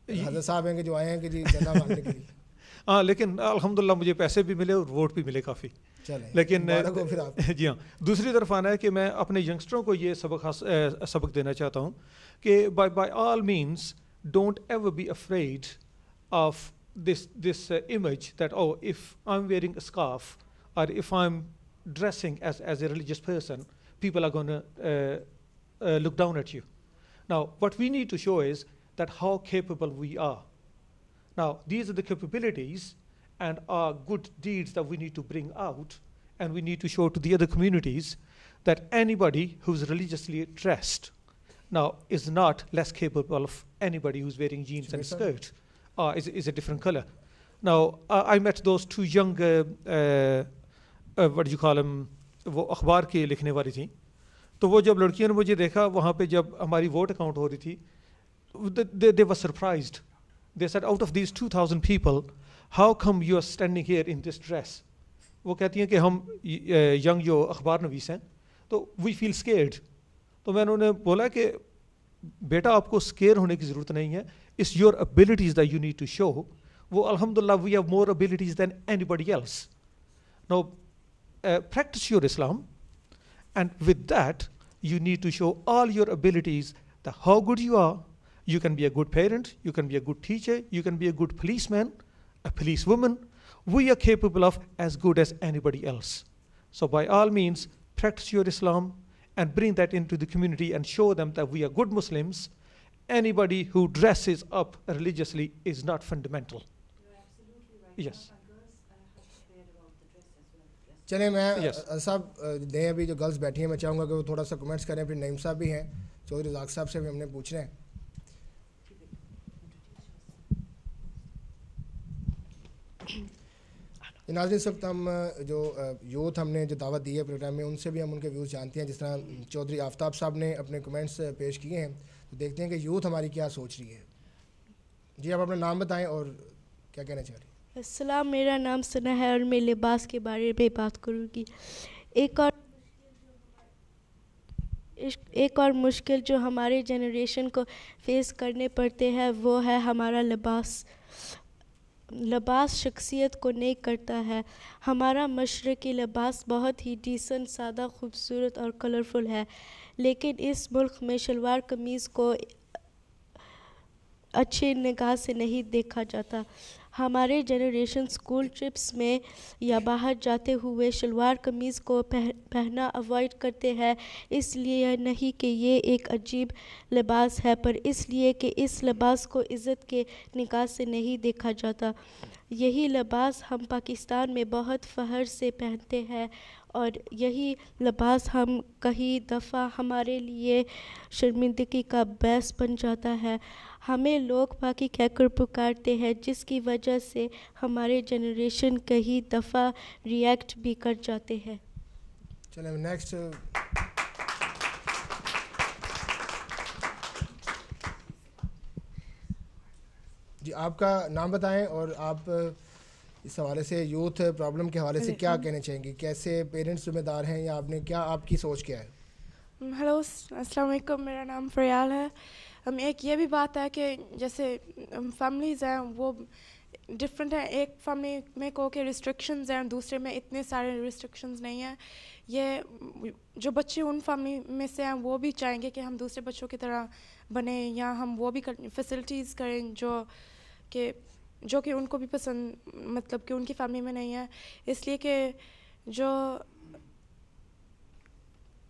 حضرت صاحب ہیں کہ جو آئے ہیں کہ جی چندہ مانگنے کے لیے. ہاں لیکن الحمدللہ مجھے پیسے بھی ملے اور ووٹ بھی ملے کافی. لیکن جی ہاں, دوسری طرف آنا ہے کہ میں اپنے ینگسٹروں کو یہ سبق دینا چاہتا ہوں کہ by all means don't ever be afraid of this image that oh if I am wearing a scarf or if I am dressing as a religious person, people are going to look down at you. Now, what we need to show is that how capable we are. Now, these are the capabilities, and are good deeds that we need to bring out, and we need to show to the other communities that anybody who's religiously dressed now is not less capable of anybody who's wearing jeans and skirt, is a different color. Now, I met those two young, what do you call them, وہ اخبار کے لکھنے والی تھیں. تو وہ جب لڑکیوں نے مجھے دیکھا وہاں پہ جب ہماری ووٹ اکاؤنٹ ہو رہی تھی, they were surprised. They said, out of these 2,000 people, how come you are standing here in this dress? وہ کہتی ہیں کہ ہم ینگ جو اخبار نویس ہیں تو we feel scared. تو میں انہوں نے بولا کہ بیٹا آپ کو اسکیئر ہونے کی ضرورت نہیں ہے, it's your abilities that you need to show. وہ الحمدللہ we have more abilities than anybody else. Now, practice your Islam, and with that you need to show all your abilities, that how good you are. You can be a good parent, you can be a good teacher, you can be a good policeman, a policewoman. We are capable of as good as anybody else. So by all means, practice your Islam and bring that into the community and show them that we are good Muslims. Anybody who dresses up religiously is not fundamental. You're absolutely right. Yes. Girls have to care about the dress as well. چلیں میں صاحب دیں ابھی جو girls بیٹھی ہیں میں چاہوں گا کہ وہ تھوڑا سا کمنٹس کریں. پھر نعیم صاحب بھی ہیں, چودھری رزاق صاحب سے بھی ہم نے پوچھنا ہے. ناظرین اس وقت ہم جو یوتھ ہم نے جو دعوت دی ہے پروگرام میں ان سے بھی ہم ان کے ویوز جانتے ہیں. جس طرح چودھری آفتاب صاحب نے اپنے کمنٹس پیش کیے ہیں تو دیکھتے ہیں کہ یوتھ ہماری کیا سوچ رہی ہے. جی آپ اپنا نام بتائیں اور کیا کہنا چاہ رہی ہیں. السلام, میرا نام ثنا ہے اور میں لباس کے بارے میں بات کروں گی. ایک اور مشکل جو ہمارے جنریشن کو فیس کرنے پڑتے ہیں وہ ہے ہمارا لباس. لباس شخصیت کو نہیں کرتا ہے. ہمارا مشرقی لباس بہت ہی ڈیسنٹ, سادہ, خوبصورت اور کلرفل ہے, لیکن اس ملک میں شلوار قمیض کو اچھی نگاہ سے نہیں دیکھا جاتا. ہمارے جنریشن اسکول ٹرپس میں یا باہر جاتے ہوئے شلوار قمیض کو پہننا اوائڈ کرتے ہیں, اس لیے نہیں کہ یہ ایک عجیب لباس ہے, پر اس لیے کہ اس لباس کو عزت کے نگاہ سے نہیں دیکھا جاتا. یہی لباس ہم پاکستان میں بہت فخر سے پہنتے ہیں, اور یہی لباس ہم کئی دفعہ ہمارے لیے شرمندگی کا باعث بن جاتا ہے. ہمیں لوگ پاکی کہہ کر پکارتے ہیں, جس کی وجہ سے ہمارے جنریشن کئی دفعہ ریئیکٹ بھی کر جاتے ہیں. چلیں نیکسٹ. جی آپ کا نام بتائیں اور آپ اس حوالے سے یوتھ پرابلم کے حوالے سے کیا کہنا چاہیں گی. کیسے پیرنٹس ذمہ دار ہیں یا آپ نے کیا, آپ کی سوچ کیا ہے. ہیلو السلام علیکم, میرا نام فریال ہے. ایک یہ بھی بات ہے کہ جیسے فیملیز ہیں وہ ڈفرینٹ ہیں. ایک فیملی میں کو کہ ریسٹرکشنز ہیں, دوسرے میں اتنے سارے ریسٹرکشنز نہیں ہیں. یہ جو بچے ان فیملی میں سے ہیں وہ بھی چاہیں گے کہ ہم دوسرے بچوں کی طرح بنیں, یا ہم وہ بھی فیسلٹیز کریں جو کہ ان کو بھی پسند, مطلب کہ ان کی فیملی میں نہیں ہے. اس لیے کہ جو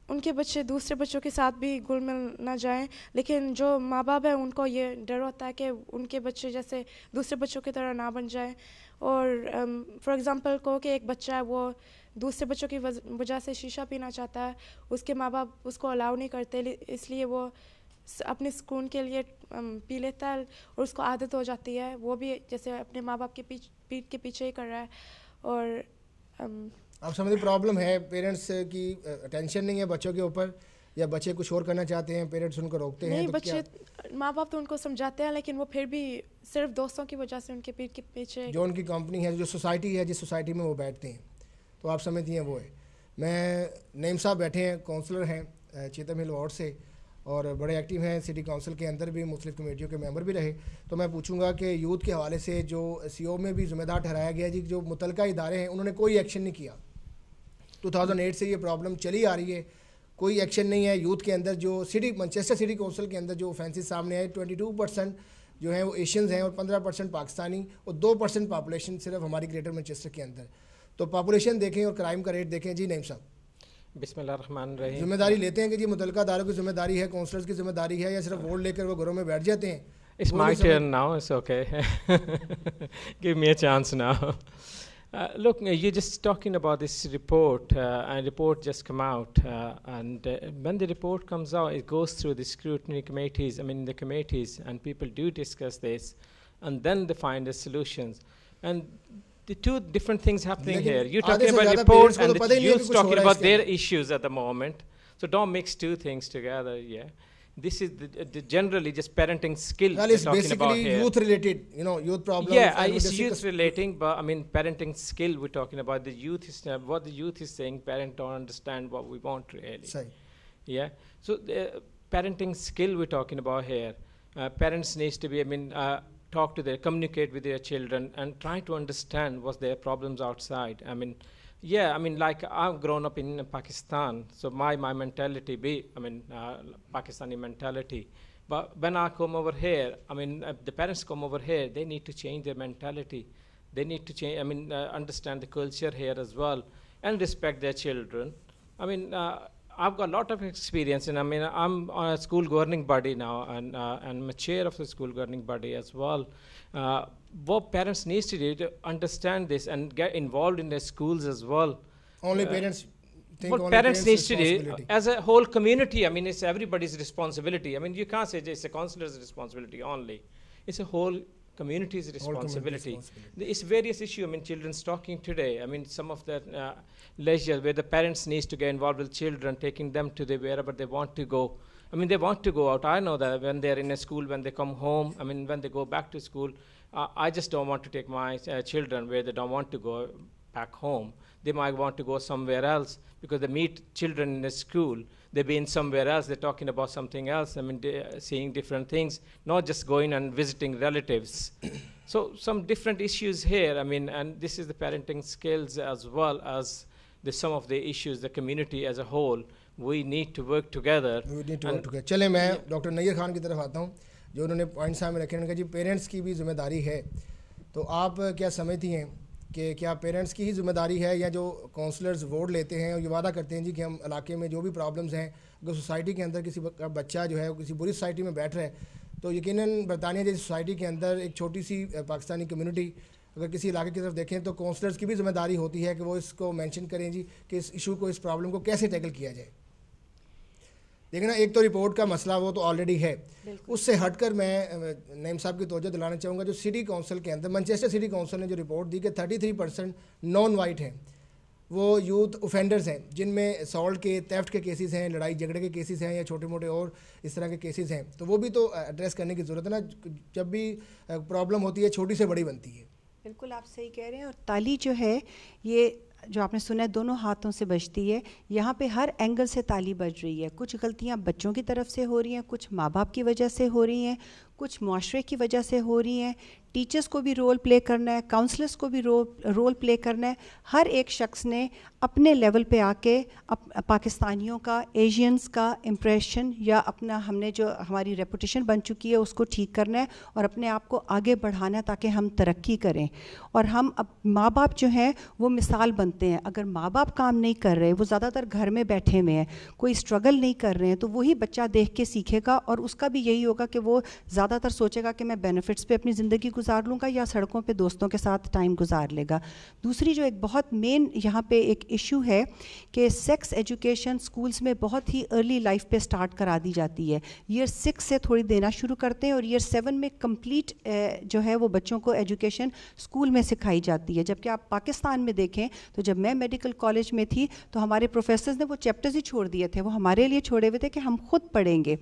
ان کے بچے دوسرے بچوں کے ساتھ بھی گل مل نہ جائیں, لیکن جو ماں باپ ہیں ان کو یہ ڈر ہوتا ہے کہ ان کے بچے جیسے دوسرے بچوں کی طرح نہ بن جائیں. اور فار ایگزامپل کو کہ ایک بچہ ہے وہ دوسرے بچوں کی وجہ سے شیشہ پینا چاہتا ہے, اس کے ماں باپ اس کو الاؤ نہیں کرتے, اس لیے وہ اپنے سکون کے لیے پی لیتا ہے اور اس کو عادت ہو جاتی ہے. وہ بھی جیسے اپنے ماں باپ کے پیٹھ کے پیچھے ہی کر رہا ہے. اور آپ سمجھتے پرابلم ہے پیرنٹس کی اٹینشن نہیں ہے بچوں کے اوپر, یا بچے کچھ اور کرنا چاہتے ہیں پیرنٹس ان کو روکتے ہیں. نہیں, بچے ماں باپ تو ان کو سمجھاتے ہیں, لیکن وہ پھر بھی صرف دوستوں کی وجہ سے ان کے پیٹھ کے پیچھے, جو ان کی کمپنی ہے, جو سوسائٹی ہے, جس سوسائٹی میں وہ بیٹھتے ہیں, تو آپ سمجھتی ہیں وہ ہے. میں نعیم صاحب بیٹھے ہیں, کونسلر ہیں چیتم ہل وارڈ سے, اور بڑے ایکٹیو ہیں سٹی کونسل کے اندر بھی, مختلف کمیٹیوں کے ممبر بھی رہے. تو میں پوچھوں گا کہ یوتھ کے حوالے سے جو سی او میں بھی ذمہ دار ٹھہرایا گیا جی, جو متعلقہ ادارے ہیں انہوں نے کوئی ایکشن نہیں کیا. 2008 سے یہ پرابلم چلی آ رہی ہے, کوئی ایکشن نہیں ہے یوتھ کے اندر. جو مانچسٹر سٹی کونسل کے اندر جو آفینسز سامنے آئے, 22% جو ہیں وہ ایشینز ہیں اور 15% پاکستانی, اور 2% پاپولیشن صرف ہماری گریٹر مانچسٹر کے اندر. تو پاپولیشن دیکھیں اور کرائم کا ریٹ دیکھیں. جی نعیم صاحب, بسم اللہ الرحمن الرحیم. ذمہ داری لیتے ہیں کہ جی متعلقہ اداروں کی ذمہ داری ہے, کونسلرز کی ذمہ داری ہے, یا صرف ووٹ لے کر وہ گھروں میں بیٹھ جاتے ہیں It's my turn now, it's okay. Give me a chance now. Look, you're just talking about this report, and report just come out, and when the report comes out, it goes through the scrutiny committees, the committees, and people do discuss this, and then they find the solutions. And the two different things happening here. You're talking about reports, and the youth talking about their issues at the moment. So don't mix two things together, yeah. This is the generally just parenting skill. Well, it's basically youth related, youth problems. Yeah, it's youth relating, but parenting skill we're talking about. The youth is what the youth is saying. Parents don't understand what we want really. Sorry. Yeah. So the parenting skill we're talking about here. Parents needs to be, talk to their, communicate with their children, and try to understand what's their problems outside. Like I've grown up in Pakistan, so my mentality Pakistani mentality. But when I come over here, the parents come over here, they need to change their mentality. They need to change, understand the culture here as well, and respect their children. I've got a lot of experience, and I'm on a school governing body now, and I'm a chair of the school governing body as well. What parents need to do to understand this and get involved in their schools as well. Only parents think what only parents need to do as a whole community, it's everybody's responsibility. You can't say it's a counselor's responsibility only. It's a whole community's responsibility. It's various issues. Children's talking today. Some of that leisure where the parents needs to get involved with children, taking them to wherever they want to go. They want to go out. I know that when they're in a school, when they come home, when they go back to school, I just don't want to take my children where they don't want to go back home. They might want to go somewhere else because they meet children in a school. They've been somewhere else. They're talking about something else. Seeing different things, not just going and visiting relatives. So some different issues here. And this is the parenting skills as well as some of the issues, the community as a whole. We need to work together. We need to work together. चले मैं doctor Nayyar Khan की तरफ आता हूँ जो उन्होंने point सामने रखे उन्होंने कहा जी पेरेंट्स की भी जिम्मेदारी है तो आप क्या समझती हैं कि क्या पेरेंट्स की ही जिम्मेदारी है या जो काउंसलर्स वोट लेते हैं और ये वादा करते हैं जी कि हम इलाके में जो भी प्रॉब्लम्स हैं अगर सोसाइटी के अंदर किसी बच्चा जो है किसी बुरी सोसाइटी में बैठ रहा है तो यकीनन बरतानिया जैसी सोसाइटी के अंदर एक छोटी सी पाकिस्तानी कम्युनिटी अगर किसी इलाके की तरफ देखें तो काउंसलर्स की भी जिम्मेदारी होती है कि वो इसको मेंशन करें जी कि इस इशू को इस प्रॉब्लम को कैसे टैकल किया जाए देखना एक तो रिपोर्ट का मसला वो तो ऑलरेडी है उससे हटकर मैं नईम साहब की तवज्जो दिलाना चाहूँगा जो सिटी काउंसिल के अंदर मैनचेस्टर सिटी काउंसिल ने जो रिपोर्ट दी कि 33% नॉन वाइट हैं वो यूथ ऑफेंडर्स हैं जिनमें असॉल्ट के थेफ्ट के केसेस हैं लड़ाई झगड़े के केसेस हैं या छोटे मोटे और इस तरह के केसेस हैं तो वो भी तो एड्रेस करने की ज़रूरत है ना जब भी प्रॉब्लम होती है छोटी से बड़ी बनती है बिल्कुल आप सही कह रहे हैं और ताली जो है ये जो आपने सुना है दोनों हाथों से बजती है यहाँ पे हर एंगल से ताली बज रही है कुछ गलतियाँ बच्चों की तरफ से हो रही हैं कुछ माँ बाप की वजह से हो रही हैं कुछ मुआशरे की वजह से हो रही हैं टीचर्स को भी रोल प्ले करना है काउंसलर्स को भी रोल प्ले करना है हर एक शख्स ने अपने लेवल पे आके पाकिस्तानियों का एशियंस का इम्प्रेशन या अपना हमने जो हमारी रेपुटेशन बन चुकी है उसको ठीक करना है और अपने आप को आगे बढ़ाना है ताकि हम तरक्की करें और हम अब माँ बाप जो हैं वो मिसाल बनते हैं अगर माँ बाप काम नहीं कर रहे वो ज़्यादातर घर में बैठे हुए हैं कोई स्ट्रगल नहीं कर रहे हैं तो वही बच्चा देख के सीखेगा और उसका भी यही होगा कि वो ज़्यादातर सोचेगा कि मैं बेनिफिट्स पे अपनी ज़िंदगी गुजार लूँगा या सड़कों पे दोस्तों के साथ टाइम गुजार लेगा दूसरी जो एक बहुत मेन यहाँ पे एक इशू है कि सेक्स एजुकेशन स्कूल्स में बहुत ही अर्ली लाइफ पे स्टार्ट करा दी जाती है ईयर 6 से थोड़ी देना शुरू करते हैं और ईयर 7 में कंप्लीट जो है वो बच्चों को एजुकेशन स्कूल में सिखाई जाती है जबकि आप पाकिस्तान में देखें तो जब मैं मेडिकल कॉलेज में थी तो हमारे प्रोफेसर्स ने वो चैप्टर्स ही छोड़ दिए थे वो हमारे लिए छोड़े हुए थे कि हम खुद पढ़ेंगे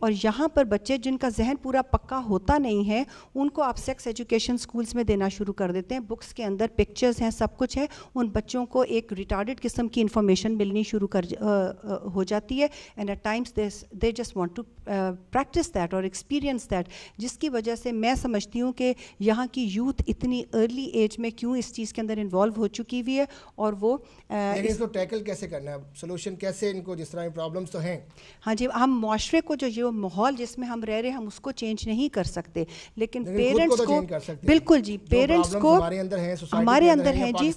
और यहाँ पर बच्चे जिनका जहन पूरा पक्का होता नहीं है उनको आप सेक्स एजुकेशन स्कूल्स में देना शुरू कर देते हैं बुक्स के अंदर पिक्चर्स हैं सब कुछ है उन बच्चों को एक रिटार्डेड किस्म की इन्फॉर्मेशन मिलनी शुरू हो जाती है and at times they just want to practise that और एक्सपीरियंस दैट जिसकी वजह से मैं समझती हूँ कि यहाँ की यूथ इतनी अर्ली एज में क्यों इस चीज़ के अंदर इन्वॉल्व हो चुकी हुई है और वो इसको टैकल कैसे करना है सोल्यूशन कैसे इनको जिस तरह प्रॉब्लम्स तो हैं हाँ जी हम मुआशरे को जो माहौल जिसमें हम रह रहे हैं हम उसको चेंज नहीं कर सकते लेकिन पेरेंट्स को बिल्कुल जी पेरेंट्स को हमारे अंदर हैं जी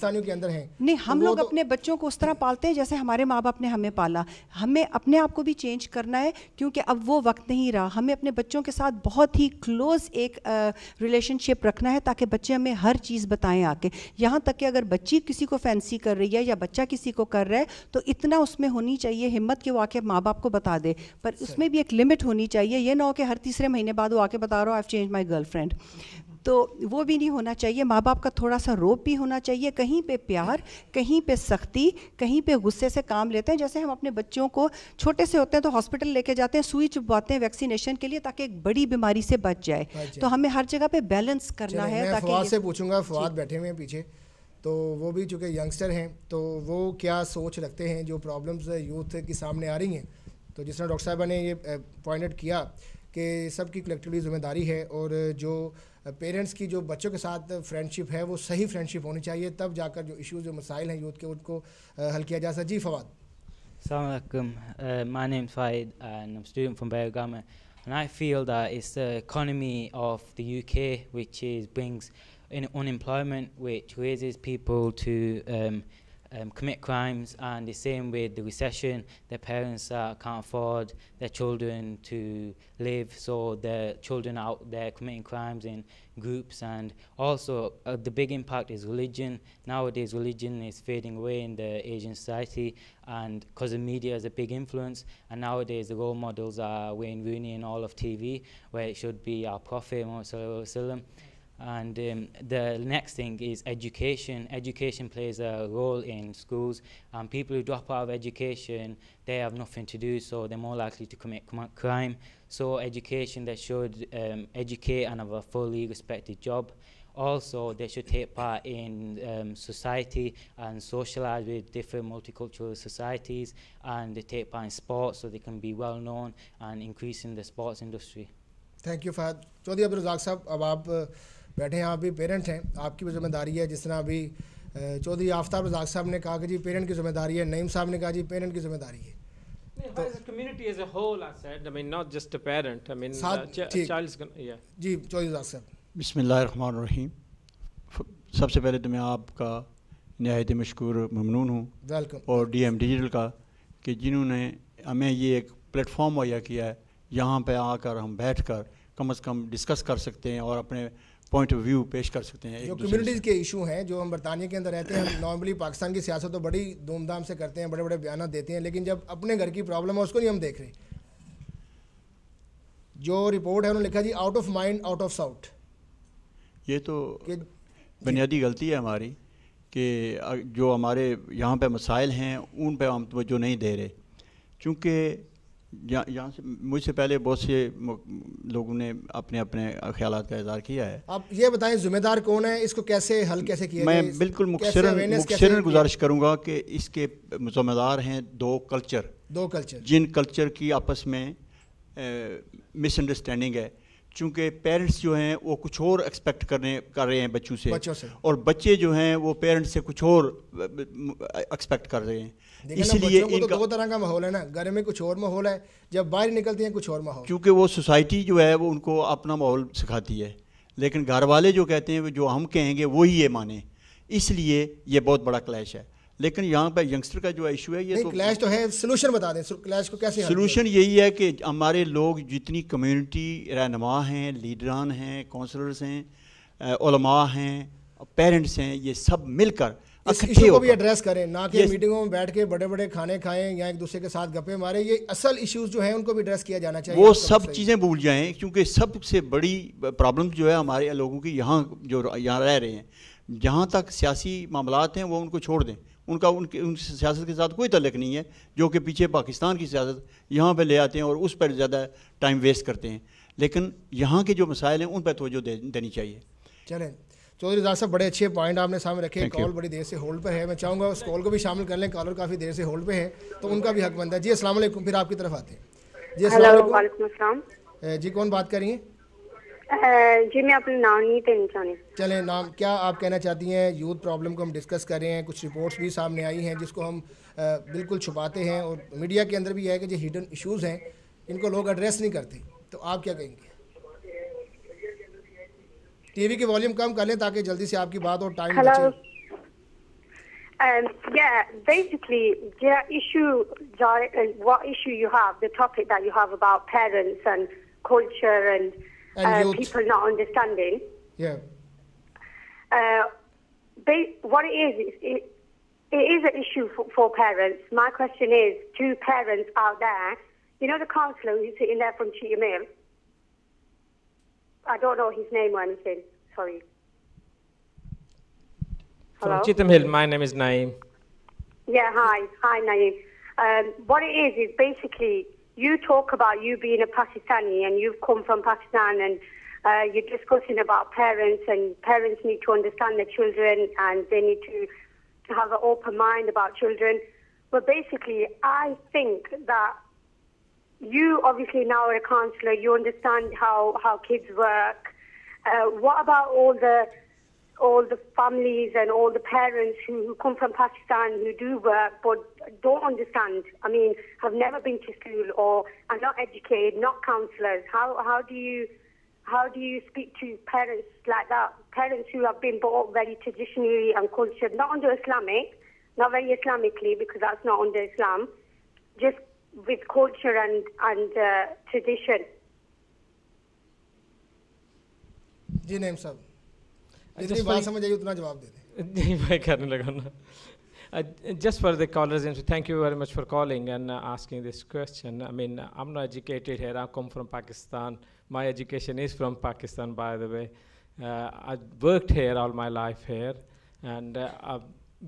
नहीं हम लोग अपने बच्चों को उस तरह पालते हैं जैसे हमारे माँ बाप ने हमें पाला हमें अपने आप को भी चेंज करना है क्योंकि अब वो وہ وقت نہیں رہا. ہمیں اپنے بچوں کے ساتھ بہت ہی کلوز ایک ریلیشن شپ رکھنا ہے تاکہ بچے ہمیں ہر چیز بتائیں آ کے. یہاں تک کہ اگر بچی کسی کو فینسی کر رہی ہے یا بچہ کسی کو کر رہا ہے تو اتنا اس میں ہونی چاہیے ہمت کہ وہ آ کے ماں باپ کو بتا دے, پر اس میں بھی ایک لمٹ ہونی چاہیے. یہ نہ ہو کہ ہر تیسرے مہینے بعد وہ آ کے بتا رہا ہو I have change my girl friend, تو وہ بھی نہیں ہونا چاہیے. ماں باپ کا تھوڑا سا روب بھی ہونا چاہیے. کہیں پہ پیار, کہیں پہ سختی, کہیں پہ غصے سے کام لیتے ہیں. جیسے ہم اپنے بچوں کو چھوٹے سے ہوتے ہیں تو ہاسپٹل لے کے جاتے ہیں, سوئی چبواتے ہیں ویکسینیشن کے لیے تاکہ ایک بڑی بیماری سے بچ جائے. تو ہمیں ہر جگہ پہ بیلنس کرنا ہے. میں فواد سے پوچھوں گا, فواد بیٹھے ہوئے ہیں پیچھے, تو وہ بھی چونکہ ینگسٹر ہیں تو وہ کیا سوچ رکھتے ہیں جو پرابلمز یوتھ کی سامنے آ رہی ہیں. تو جس طرح ڈاکٹر صاحبہ نے یہ پوائنٹ کیا کہ سب کی کلیکٹیولی ذمہ داری ہے, اور جو پیرنٹس کی جو بچوں کے ساتھ فرینڈ شپ ہے وہ صحیح فرینڈ شپ ہونی چاہیے, تب جا کر جو ایشوز جو مسائل ہیں یوتھ کے ان کو حل کیا جا سکتا. جی Fawad. Assalamu alaikum. My name's Faid and I'm a student from Bergamo, and I feel that it's the economy of the UK which brings in unemployment, which raises people to commit crimes, and the same with the recession, their parents can't afford their children to live, so their children are out there committing crimes in groups. And also the big impact is religion. Nowadays religion is fading away in the Asian society, and because the media is a big influence, and nowadays the role models are Wayne Rooney and all of TV, where it should be our Prophet Muhammad sallallahu alaihi wasallam. And the next thing is education. Education plays a role in schools, and people who drop out of education, they have nothing to do, so they're more likely to commit crime. So education, they should educate and have a fully respected job. Also, they should take part in society and socialize with different multicultural societies, and they take part in sports so they can be well known and increase in the sports industry. Thank you Fahad. Chaudhry Abdul Razzaq صاحب, اب آپ بیٹھے ہیں, آپ بھی parent ہیں, آپ کی بھی ذمہ داری ہے. جس طرح ابھی چودھری آفتاب رزاق صاحب نے کہا کہ جی پیرنٹ کی ذمہ داری ہے, نعیم صاحب نے کہا جی پیرنٹ کی ذمہ داری ہے. As a community as a whole, I said, I mean not just a parent, I mean child is going to, yeah. جی چودھری رزاق صاحب. بسم اللہ الرحمن الرحیم. سب سے پہلے تو میں آپ کا نہایت مشکور ممنون ہوں, اور ڈی ایم ڈیجیٹل کا, کہ جنہوں نے ہمیں یہ ایک پلیٹ فارم مہیا کیا ہے, یہاں پہ آ کر ہم بیٹھ کر کم از کم ڈسکس کر سکتے ہیں اور اپنے پوائنٹ آف ویو پیش کر سکتے ہیں. جو کمیونٹیز کے ایشو ہیں, جو ہم برطانیہ کے اندر رہتے ہیں, ہم نارملی پاکستان کی سیاست تو بڑی دھوم دھام سے کرتے ہیں, بڑے بڑے بیانات دیتے ہیں, لیکن جب اپنے گھر کی پرابلم ہے اس کو نہیں ہم دیکھ رہے. جو رپورٹ ہے انہوں نے لکھا جی out of mind out of sight. یہ تو بنیادی غلطی ہے ہماری کہ جو ہمارے یہاں پہ مسائل ہیں ان پہ ہم توجہ نہیں دے رہے, چونکہ یہاں سے مجھ سے پہلے بہت سے لوگوں نے اپنے اپنے خیالات کا اظہار کیا ہے. آپ یہ بتائیں ذمہ دار کون ہے, اس کو کیسے حل کیسے کیا جائے؟ میں بالکل مختصراً گزارش کروں گا کہ اس کے ذمہ دار ہیں دو کلچر, جن کلچر کی آپس میں مس انڈرسٹینڈنگ ہے. چونکہ پیرنٹس جو ہیں وہ کچھ اور ایکسپیکٹ کر رہے ہیں بچوں سے, اور بچے جو ہیں وہ پیرنٹس سے کچھ اور ایکسپیکٹ کر رہے ہیں. اس لیے ان کا دو طرح کا ماحول ہے نا, گھر میں کچھ اور ماحول ہے, جب باہر نکلتے ہیں کچھ اور ماحول. کیونکہ وہ سوسائٹی جو ہے وہ ان کو اپنا ماحول سکھاتی ہے, لیکن گھر والے جو کہتے ہیں جو ہم کہیں گے وہی یہ مانیں. اس لیے یہ بہت بڑا کلیش ہے. لیکن یہاں پہ ینگسٹر کا جو ایشو ہے, یہ تو کلیش تو ہے, سلوشن بتا دیں کلیش کو کیسے. سلوشن یہی ہے کہ ہمارے لوگ جتنی کمیونٹی رہنما ہیں, لیڈران ہیں, کونسلرز ہیں, علماء ہیں, پیرنٹس ہیں, یہ سب مل کر اس ایشو کو بھی ایڈریس کریں, نہ کہ میٹنگوں میں بیٹھ کے بڑے بڑے کھانے کھائیں یا ایک دوسرے کے ساتھ گپے ماریں. یہ اصل ایشوز جو ہیں ان کو بھی ایڈریس کیا جانا چاہیے. وہ سب چیزیں بھول جائیں, کیونکہ سب سے بڑی پرابلم جو ہے ہمارے لوگوں کی یہاں جو یہاں رہ رہے ہیں, جہاں تک سیاسی معاملات ہیں وہ ان کو چھوڑ دیں. ان سیاست کے ساتھ کوئی تعلق نہیں ہے, جو کہ پیچھے پاکستان کی سیاست یہاں پہ لے آتے ہیں اور اس پر زیادہ ٹائم ویسٹ کرتے ہیں. لیکن یہاں کے جو مسائل ہیں ان پہ توجہ دینی چاہیے. چلیں چودھری رزاق صاحب, بڑے اچھے پوائنٹ آپ نے سامنے رکھے. کال بڑی دیر سے ہولڈ پہ ہے, میں چاہوں گا اس کال کو بھی شامل کر لیں. کالر کافی دیر سے ہولڈ پہ ہے تو ان کا بھی حق بنتا ہے. جی السلام علیکم, پھر آپ کی طرف آتے ہیں. جی السلام علیکم. جی کون بات کر رہی ہیں؟ جی میں اپنا نام نہیں دینا چاہتی. چلیں نام کیا آپ کہنا چاہتی ہیں؟ یوتھ پرابلم کو ہم ڈسکس کر رہے ہیں, کچھ رپورٹس بھی سامنے آئی ہیں جس کو ہم بالکل چھپاتے ہیں, اور میڈیا کے اندر بھی یہ ہے کہ جو ہڈن ایشوز ہیں ان کو لوگ ایڈریس نہیں کرتے. تو آپ کیا کہیں گے؟ ٹی وی کی والیوم کم کر لیں تاکہ جلدی سے آپ کی بات اور ٹائم بچے. Yeah, basically, what issue you have, the topic that you have about parents and culture and people not understanding. Yeah. What it is an issue for parents. My question is to parents out there, you know the counsellor who's sitting there from Cheetham Hill? I don't know his name or anything, sorry. From Cheetham Hill, my name is Naeem. Yeah, hi Naeem. What it is basically, you talk about you being a Pakistani and you've come from Pakistan and you're discussing about parents and parents need to understand their children and they need to have an open mind about children. But basically, I think that you obviously now are a counsellor, you understand how kids work. What about all the families and all the parents who come from Pakistan who do work but don't understand? I mean, have never been to school or are not educated, not counsellors. How do you speak to parents like that? Parents who have been brought up very traditionally and cultured, not under Islamic, not very Islamically because that's not under Islam, just with culture and tradition. जी नेम साहब जितनी बात समझ आई उतना जवाब दे दें मैं करने लगा ना just for the callers, and thank you very much for calling and asking this question. I mean, I'm not educated here. I come from Pakistan. My education is from Pakistan, by the way. I've worked here all my life here, and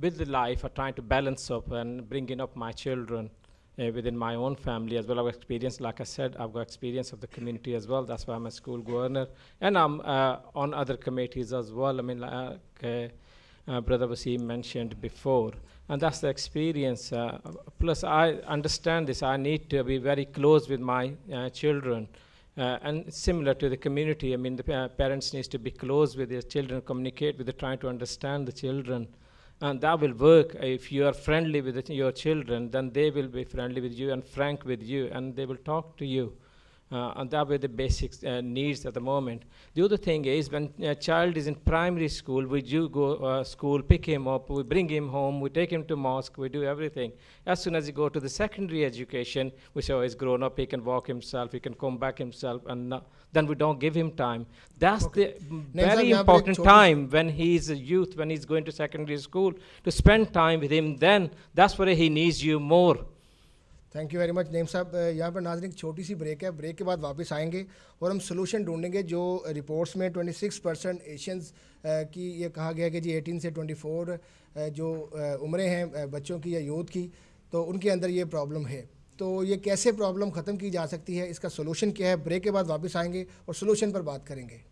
with the life, I'm trying to balance up and bringing up my children within my own family as well. I've experience, like I said, I've got experience of the community as well. That's why I'm a school governor, and I'm on other committees as well. I mean, Brother Wasim mentioned before, and that's the experience. Plus, I understand this. I need to be very close with my children, and similar to the community. I mean, the parents need to be close with their children, communicate with them, trying to understand the children. And that will work. If you are friendly with your children, then they will be friendly with you and frank with you, and they will talk to you. And that were the basic needs at the moment. The other thing is, when a child is in primary school, we do go school, pick him up, we bring him home, we take him to mosque, we do everything. As soon as he go to the secondary education, we say, oh, he's grown up, he can walk himself, he can come back himself, and then we don't give him time. That's the very important time when he's a youth, when he's going to secondary school, to spend time with him. Then that's where he needs you more. Thank you very much name साहब. यहाँ पर नाज़रीन छोटी सी break है. Break के बाद वापस आएंगे और हम सोल्यूशन ढूंढेंगे. जो रिपोर्ट्स में 26% एशियंस की ये कहा गया कि जी 18 से 24 जो उम्रें हैं बच्चों की या यूथ की, तो उनके अंदर ये प्रॉब्लम है. तो ये कैसे प्रॉब्लम ख़त्म की जा सकती है, इसका सोल्यूशन क्या है? ब्रेक के बाद वापस आएंगे और सोल्यूशन पर बात करेंगे.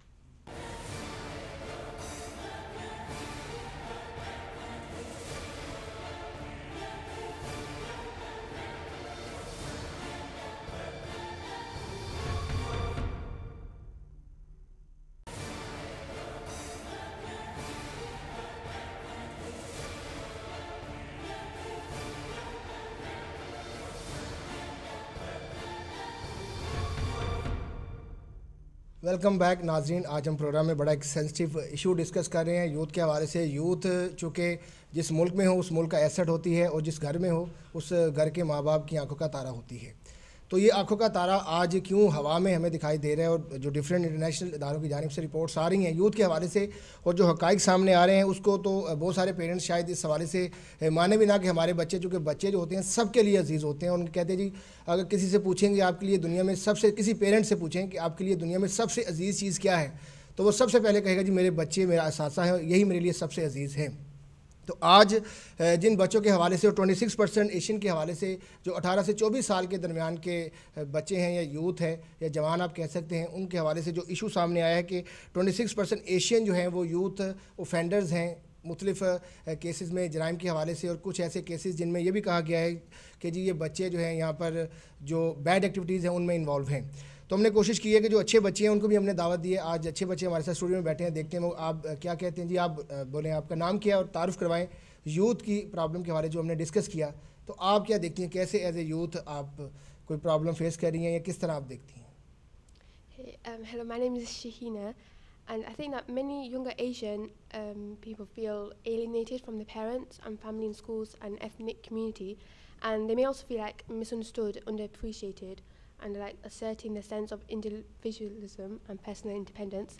वेलकम बैक नाजरीन. आज हम प्रोग्राम में बड़ा एक सेंसिटिव इशू डिस्कस कर रहे हैं यूथ के हवाले से. यूथ चूँकि जिस मुल्क में हो उस मुल्क का एसेट होती है और जिस घर में हो उस घर के माँ बाप की आंखों का तारा होती है. तो ये आंखों का तारा आज क्यों हवा में हमें दिखाई दे रहा है, और जो डिफरेंट इंटरनेशनल इदारों की जानिब से रिपोर्ट्स आ रही हैं यूथ के हवाले से और जो हक़ाइक़ सामने आ रहे हैं, उसको तो बहुत सारे पेरेंट्स शायद इस हवाले से माने भी ना कि हमारे बच्चे, चूँकि बच्चे जो होते हैं सबके लिए अजीज़ होते हैं. उनके कहते हैं जी, अगर किसी से पूछेंगे आपके लिए दुनिया में सबसे, किसी पेरेंट से पूछें कि आपके लिए दुनिया में सबसे अजीज़ चीज़ क्या है, तो वो सबसे पहले कहेगा जी मेरे बच्चे, मेरा असासा है, यही मेरे लिए सबसे अजीज़ है. तो आज जिन बच्चों के हवाले से और 26% एशियन के हवाले से जो 18 से 24 साल के दरमियान के बच्चे हैं या यूथ है या जवान आप कह सकते हैं, उनके हवाले से जो इशू सामने आया है कि 26% एशियन जो हैं वो यूथ ऑफेंडर्स हैं मुख्तलिफ़ केसेस में जराइम के हवाले से, और कुछ ऐसे केसेस जिनमें ये भी कहा गया है कि जी ये बच्चे जो हैं यहाँ पर जो बैड एक्टिविटीज़ हैं उनमें इन्वॉल्व हैं. तो हमने कोशिश की है कि जो अच्छे बच्चे हैं उनको भी हमने दावत दी है. आज अच्छे बच्चे हमारे साथ स्टूडियो में बैठे हैं, देखते हैं आप क्या कहते हैं. जी आप बोलें आपका नाम क्या है और तारुफ करवाएं यूथ की प्रॉब्लम के बारे जो हमने डिस्कस किया. तो आप क्या देखती हैं, कैसे एज ए यूथ आप कोई प्रॉब्लम फेस कर रही हैं या किस तरह आप देखती हैं? Hello, my name is Shahina. And I think that many younger Asian people feel alienated from their parents and family and schools and ethnic community, and they may also feel like misunderstood, underappreciated, and like asserting their sense of individualism and personal independence.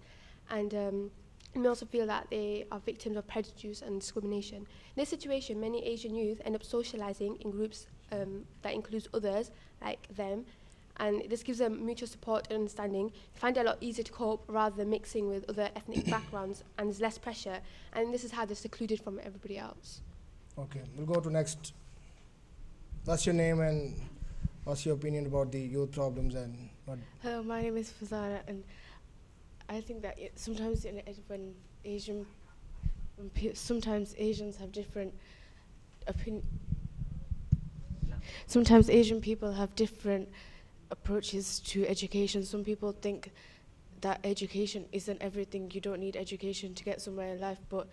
And they may also feel that they are victims of prejudice and discrimination. In this situation, many Asian youth end up socializing in groups that includes others like them, and this gives them mutual support and understanding. They find it a lot easier to cope rather than mixing with other ethnic backgrounds, and there's less pressure, and this is how they're secluded from everybody else. Okay, we'll go to next. What's your name and what's your opinion about the youth problems and what? Hello, my name is Fazana, and I think that sometimes sometimes Asians have different sometimes Asian people have different approaches to education. Some people think that education isn't everything. You don't need education to get somewhere in life, but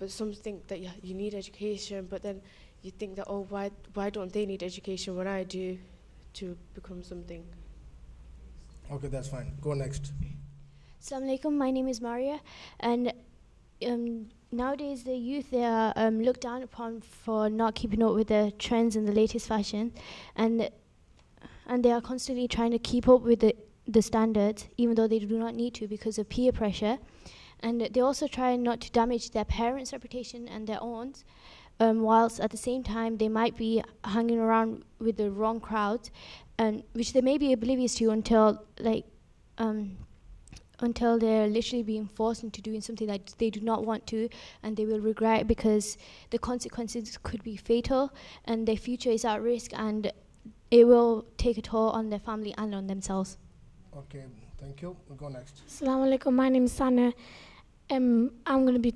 some think that you need education, but then you think that, oh, why don't they need education when I do to become something? Okay, that's fine. Go next. Assalamu alaikum, my name is Maria, and nowadays the youth, they are looked down upon for not keeping up with the trends and the latest fashion, and they are constantly trying to keep up with the standards, even though they do not need to because of peer pressure. And they also try not to damage their parents' reputation and their own, whilst at the same time they might be hanging around with the wrong crowds, and which they may be oblivious to until they're literally being forced into doing something that they do not want to, and they will regret it because the consequences could be fatal and their future is at risk, and it will take a toll on their family and on themselves. Okay, thank you. We'll go next. Assalamu alaikum, my name is Sana. I'm going to be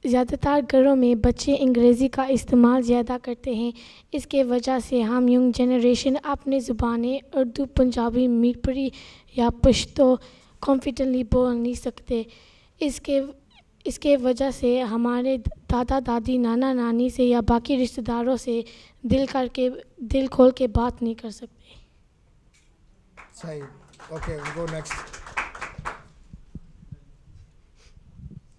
ज़्यादातर घरों में बच्चे अंग्रेज़ी का इस्तेमाल ज़्यादा करते हैं. इसके वजह से हम यंग जनरेशन अपनी ज़ुबानें उर्दू, पंजाबी, मीरपुरी या पश्तो कॉन्फिडेंटली बोल नहीं सकते. इसके वजह से हमारे दादा दादी, नाना नानी से या बाकी रिश्तेदारों से दिल खोल के बात नहीं कर सकते. सही. Okay, we'll go next.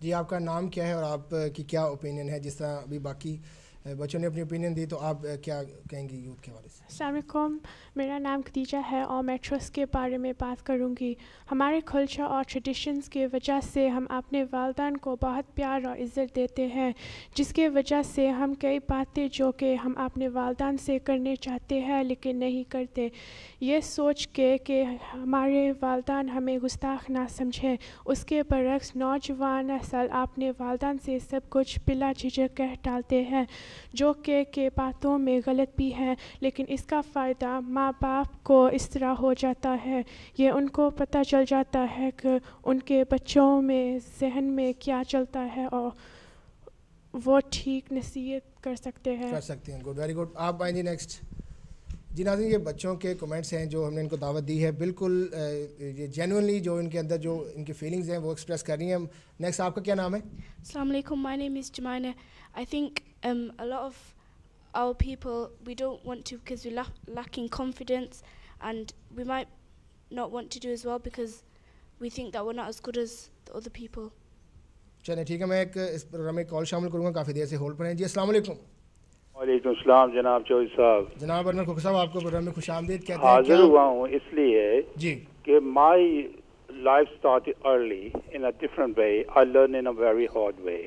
जी, आपका नाम क्या है और आप की क्या ओपिनियन है? जिस तरह अभी बाकी बच्चों ने अपनी ओपिनियन दी, तो आप क्या कहेंगी यूथ के हवाले से? अस्सलाम वालेकुम, मेरा नाम खदीजा है और मैं ट्रस्ट के बारे में बात करूंगी. हमारे कल्चर और ट्रेडिशंस के वजह से हम अपने वालिदैन को बहुत प्यार और इज़्ज़त देते हैं, जिसके वजह से हम कई बातें जो कि हम अपने वालिदैन से करने चाहते हैं लेकिन नहीं करते. ये सोच के कि हमारे वालिदैन हमें गुस्ताख ना समझें, उसके बरक्स नौजवान नस्ल अपने वालिदैन से सब कुछ बिला झिझक कह डालते हैं, जो कि बातों में गलत भी है, लेकिन इसका फ़ायदा माँ बाप को इस तरह हो जाता है. ये उनको पता चल जाता है कि उनके बच्चों में जहन में क्या चलता है और वो ठीक नसीहत कर सकते हैं. Good, very good. आप आएंगे नेक्स्ट. जी नाज़रीन, ये बच्चों के कमेंट्स हैं जो हमने इनको दावत दी है. बिल्कुल ये जेन्युइनली जो इनके अंदर जो इनकी फीलिंग्स हैं वो एक्सप्रेस कर रही हैं. नेक्स्ट, आपका क्या नाम है? Assalamu alaikum, my name is Jemina. I think a lot of our people, we don't want to because we're lacking confidence, and we might not want to do as well because we think that we're not as good as the other people. चलिए ठीक है, मैं इस programme में call शामिल करूँगा. काफ़ी देर से होल्ड पर हैं. जी अस्सलाम वालेकुम. वालेकुम सलाम जनाब चौधरी साहब. जनाब अनवर खोखर साहब, आपको प्रोग्राम में खुशामदीद कहते हैं. हाजिर हुआ हूँ इसलिए जी कि my life started early in a different way. I learned in a very hard way.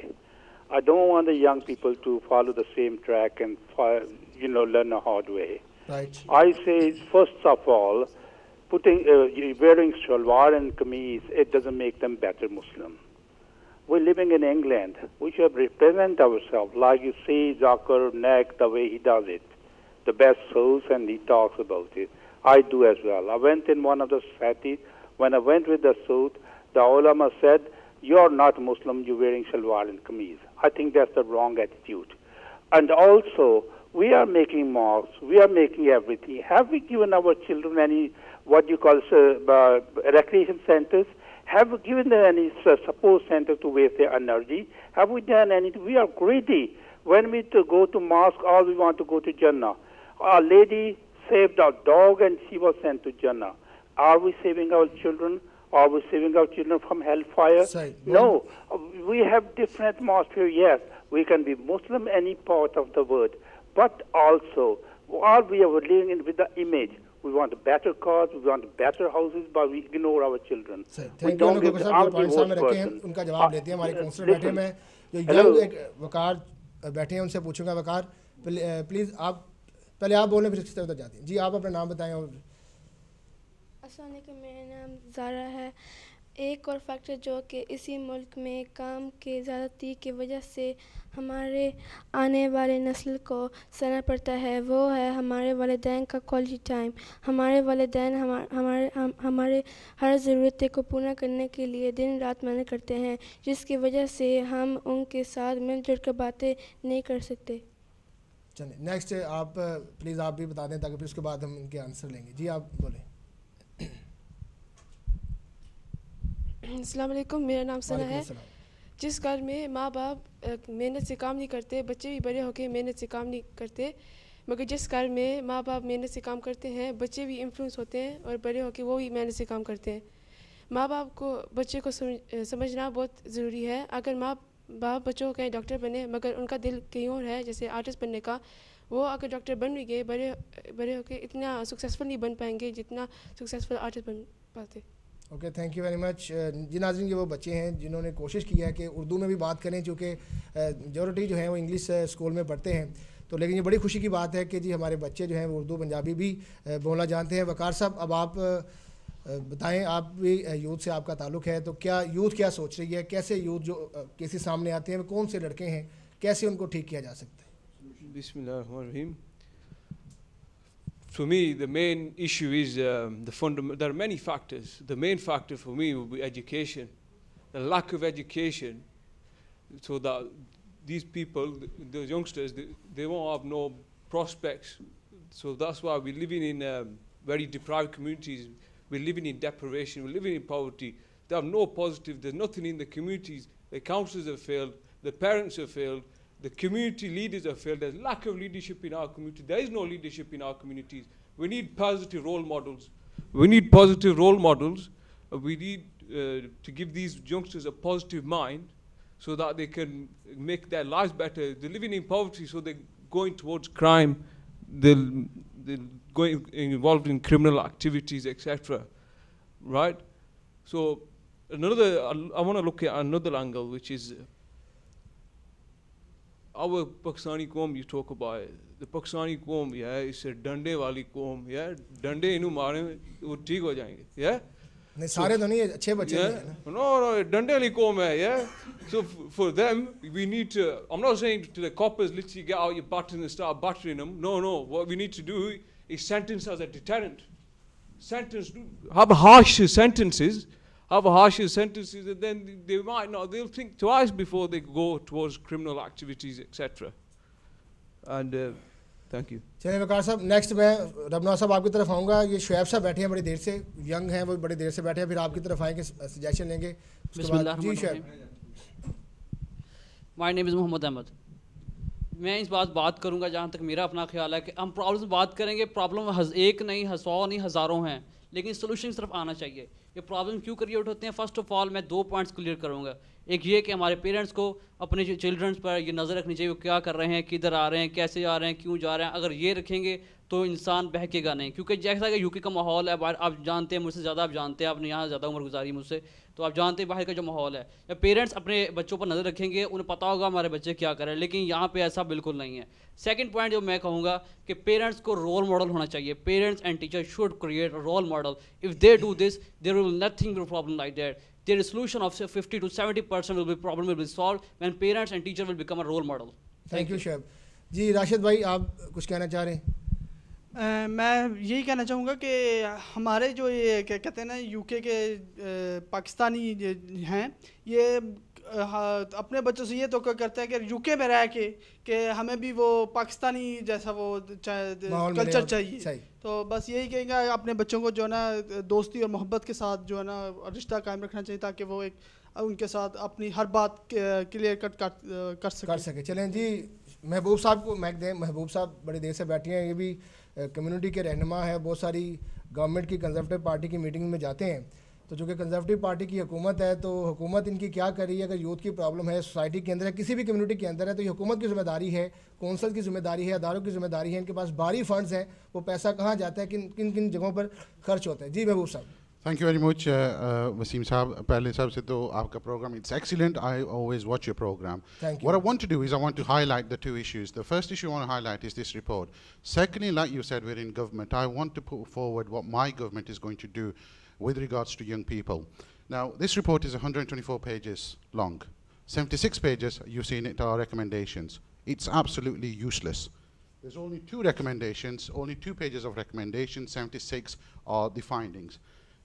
I don't want the young people to follow the same track and learn a hard way. Right. I say first of all, wearing shalwar and kameez, it doesn't make them better Muslim. We're living in England. We should represent ourselves. Like you see Zakir Naik, the way he does it. The best souls, and he talks about it. I do as well. I went in one of the societies. When I went with the suit, the ulama said, you're not Muslim, you're wearing shalwar and kameez. I think that's the wrong attitude. And also, we are making mosques, we are making everything. Have we given our children any, what you call recreation centers? Have we given them any support center to waste their energy? Have we done anything? We are greedy. When we go to mosque, all we want to go to Jannah. A lady saved a dog and she was sent to Jannah. Are we saving our children? Are we saving our children from hellfire? No. We have different atmosphere, yes. We can be Muslim any part of the world. But also, are we are living in with the image? We want better cars, we want better houses, but we ignore our children. We don't give the divorced person. उनका जवाब लेते हैं हमारे counsellor बैठे हैं. मैं जो young एक वकार बैठे हैं उनसे पूछूंगा. वकार प्लीज़ आप पहले आप बोलें फिर इसके उधर जाते हैं. जी आप अपना नाम बताएं. और अस्सलाम वालेकुम, मेरा नाम ज़ारा है. एक और फैक्टर जो कि इसी मुल्क में काम के ज़्यादती की वजह से हमारे आने वाले नस्ल को सहना पड़ता है वो है हमारे वालिदैन का क्वालिटी टाइम. हमारे वालिदैन हमारे हर ज़रूरत को पूरा करने के लिए दिन रात मेहनत करते हैं, जिसकी वजह से हम उनके साथ मिलजुल कर बातें नहीं कर सकते. चलिए नेक्स्ट आप प्लीज़ आप भी बता दें ताकि फिर उसके बाद हम इनके आंसर लेंगे. जी आप बोलें. अस्सलाम वालेकुम, मेरा नाम सना है. जिस घर में माँ बाप मेहनत से काम नहीं करते, बच्चे भी बड़े होकर मेहनत से काम नहीं करते, मगर जिस घर में माँ बाप मेहनत से काम करते हैं बच्चे भी इन्फ्लुएंस होते हैं और बड़े होकर वो भी मेहनत से काम करते हैं. माँ बाप को बच्चे को समझना बहुत ज़रूरी है. अगर माँ बाप बच्चों को कहीं डॉक्टर बने मगर उनका दिल कहीं और है, जैसे आर्टिस्ट बनने का, वो अगर डॉक्टर बन भी गए बड़े होकर इतना सक्सेसफुल नहीं बन पाएंगे जितना सक्सेसफुल आर्टिस्ट बन पाते. Okay, thank you very much. जी नाज़रीन, ये वो बच्चे हैं जिन्होंने कोशिश की है कि उर्दू में भी बात करें, क्योंकि मेजॉरिटी जो है वो इंग्लिश स्कूल में पढ़ते हैं. तो लेकिन ये बड़ी खुशी की बात है कि जी हमारे बच्चे जो हैं वो उर्दू पंजाबी भी बोलना जानते हैं. वकार साहब, अब आप बताएं, आप भी यूथ से आपका ताल्लुक़ है, तो क्या यूथ क्या सोच रही है, कैसे यूथ जो केसेस सामने आते हैं कौन से लड़के हैं, कैसे उनको ठीक किया जा सकता है? बिस्मिल्लाहिर्रहमानिर्रहीम. For me, the main issue is there are many factors. The main factor for me will be education, the lack of education, so that these people, the youngsters, they won't have no prospects. So that's why we're living in very deprived communities. We're living in deprivation. We're living in poverty. They have no positive. There's nothing in the communities. The councils have failed. The parents have failed. The community leaders have failed. There's lack of leadership in our community. There is no leadership in our communities. We need positive role models. We need positive role models. We need to give these youngsters a positive mind so that they can make their lives better. They're living in poverty, so they're going towards crime. They're going involved in criminal activities, etc. Right? So I want to look at another angle, which is our Pakistani qawm you talk about it. The Pakistani qawm, yeah, it's a dande wali qawm, yeah. Dande inu mare, wo theek ho jayenge, yeah. नहीं सारे तो नहीं अच्छे बच्चे हैं. No, dande wali qawm hai, yeah. So for them, we need to. I'm not saying to the coppers, literally get out your baton and start battering them. No. What we need to do is sentence as a deterrent. Have harsher sentences. And then they might not, they'll think twice before they go towards criminal activities, etc. And thank you. चलिए वकार साहब, next मैं रबना साहब आपकी तरफ आऊँगा. ये शुएब साहब बैठे हैं बड़ी देर से, यंग हैं, वो बड़ी देर से बैठे हैं, फिर आपकी तरफ आएंगे, सजेशन लेंगे. जी Shoaib. My name is Mohammad Ahmed. मैं इस बात करूँगा जहाँ तक मेरा अपना ख्याल है कि हम प्रॉब्लम बात करेंगे. प्रॉब्लम एक नहीं, 100 नहीं, हज़ारों हैं, लेकिन सोल्यूशन की तरफ आना चाहिए. ये प्रॉब्लम क्यों क्रिएट होते हैं? फर्स्ट ऑफ ऑल मैं 2 पॉइंट्स क्लियर करूँगा. एक ये कि हमारे पेरेंट्स को अपने चिल्ड्रंस पर ये नज़र रखनी चाहिए, वो क्या कर रहे हैं, किधर आ रहे हैं, कैसे आ रहे हैं, क्यों जा रहे हैं. अगर ये रखेंगे तो इंसान बहकेगा नहीं, क्योंकि जैसा कि यूके का माहौल है, आप जानते हैं, मुझसे ज़्यादा आप जानते हैं, आपने यहाँ ज़्यादा उम्र गुजारी मुझसे, तो आप जानते हैं बाहर का जो माहौल है. या पेरेंट्स अपने बच्चों पर नज़र रखेंगे, उन्हें पता होगा हमारे बच्चे क्या कर रहे हैं, लेकिन यहाँ पे ऐसा बिल्कुल नहीं है. सेकंड पॉइंट जो मैं कहूँगा कि पेरेंट्स को रोल मॉडल होना चाहिए. Parents and teacher should create a role model. If they do this, there will nothing be problem like that. There is solution of 50 to 70% will be problem will be solved when parents and teacher will become a role model. Thank you Shoaib. जी राशिद भाई, आप कुछ कहना चाह रहे हैं? मैं यही कहना चाहूँगा कि हमारे जो ये क्या कहते हैं ना यूके के पाकिस्तानी हैं, ये अपने बच्चों से ये तो करते हैं कि यूके में रह के हमें भी वो पाकिस्तानी जैसा वो कल्चर चाहिए. तो बस यही कहेंगे अपने बच्चों को जो है ना दोस्ती और मोहब्बत के साथ जो है ना रिश्ता कायम रखना चाहिए, ताकि वो एक उनके साथ अपनी हर बात क्लियर कट कर सके. चलें जी, महबूब साहब को मैक दें. महबूब साहब बड़ी देर से बैठे हैं, ये भी कम्युनिटी के रहनुमा है, बहुत सारी گورنمنٹ کی کنزرویٹو پارٹی کی میٹنگ میں جاتے ہیں تو جو کہ کنزرویٹو پارٹی کی حکومت ہے تو حکومت ان کی کیا کر رہی ہے. اگر یوتھ کی پرابلم ہے سوسائٹی کے اندر ہے, کسی بھی کمیونٹی کے اندر ہے, تو یہ حکومت کی ذمہ داری ہے, کونسل کی ذمہ داری ہے, اداروں کی ذمہ داری ہے. ان کے پاس بھاری فنڈز ہیں, وہ پیسہ کہاں جاتا ہے, کن کن جگہوں پر خرچ ہوتا ہے. جی محبوب صاحب. Thank you very much, Wasim Saab. Pehle sab se to aapka program, it's excellent. I always watch your program. Thank you. What I want to do is I want to highlight the two issues. The first issue I want to highlight is this report. Secondly, like you said, we're in government. I want to put forward what my government is going to do with regards to young people. Now, this report is 124 pages long. 76 pages, you've seen it, are recommendations. It's absolutely useless. There's only 2 recommendations, only 2 pages of recommendations, 76 are the findings.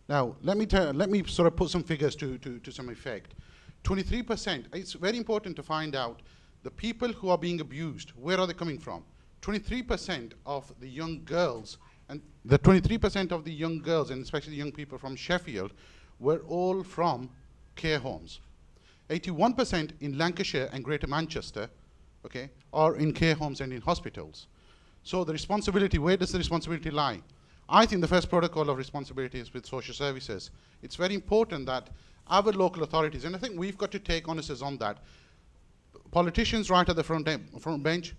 Now, let me sort of put some figures to some effect. 23%, it's very important to find out the people who are being abused, where are they coming from? 23% of the young girls, and the 23% of the young girls, and especially young people from Sheffield, were all from care homes. 81% in Lancashire and Greater Manchester, okay, are in care homes and in hospitals. So the responsibility, where does the responsibility lie? I think the first protocol of responsibility is with social services. It's very important that our local authorities, and I think we've got to take onus on that. Politicians right at the front bench,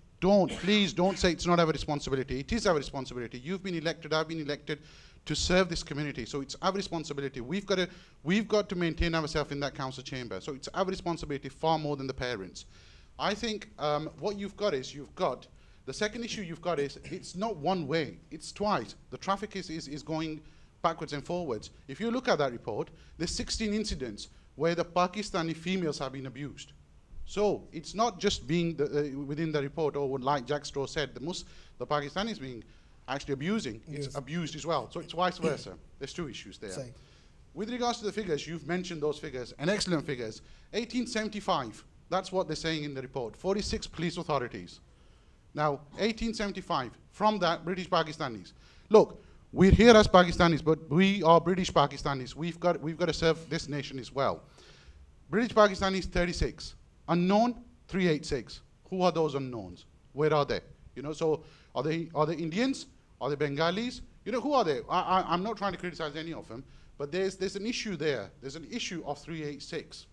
please don't say it's not our responsibility. It is our responsibility. You've been elected, I've been elected to serve this community. So it's our responsibility. We've got to maintain ourselves in that council chamber. So it's our responsibility far more than the parents. I think what you've got is the second issue you've got is it's not one way, it's twice. The traffic is going backwards and forwards. If you look at that report, there's 16 incidents where the Pakistani females have been abused. So it's not just being within the report, or like Jack Straw said, the Pakistanis being actually abusing, it's abused as well. So it's vice versa. There's 2 issues there. Same. With regards to the figures, you've mentioned those figures, and excellent figures. 1875, that's what they're saying in the report, 46 police authorities. Now, 1875, from that, British Pakistanis. Look, we're here as Pakistanis, but we are British Pakistanis. We've got to serve this nation as well. British Pakistanis, 36. Unknown, 386. Who are those unknowns? Where are they? You know, so are they Indians? Are they Bengalis? You know, who are they? I'm not trying to criticize any of them, but there's an issue there. There's an issue of 386.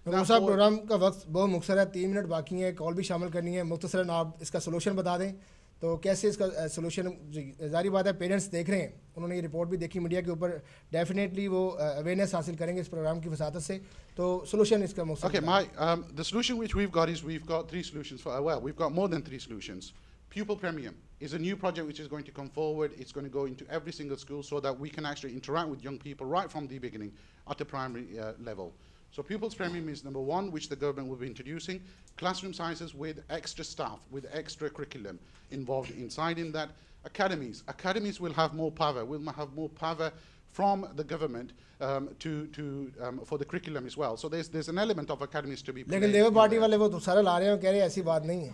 صاحب programme کا وقت بہت مختصر ہے, 3 minute باقی ہیں, کال بھی شامل کرنی ہے. مختصراً آپ اس کا سولوشن بتا دیں تو کیسے اس کا سولوشن. ظاہری بات ہے پیرنٹس دیکھ رہے ہیں, انہوں نے یہ رپورٹ بھی دیکھی میڈیا کے اوپر, ڈیفینیٹلی وہ اویئرنیس حاصل کریں گے اس پروگرام کی وساطت سے. تو سولوشن اس کا مختصر. Okay, the solution which we've got is we've got 3 solutions. We've got more than 3 solutions. Pupil Premium is a new project which is going to come forward. It's going to go into every single school so that we can actually interact with young people right from the beginning at the primary level. So Pupils Premium is number 1, which the government will be introducing. Classroom sizes with extra staff, with extra curriculum involved inside in that. Academies will have more power. Will have more power from the government for the curriculum as well. So there's an element of academies to be played. لیکن labour party والے وہ تو سارا لا رہے ہیں, کہہ رہے ہیں ایسی بات نہیں ہے.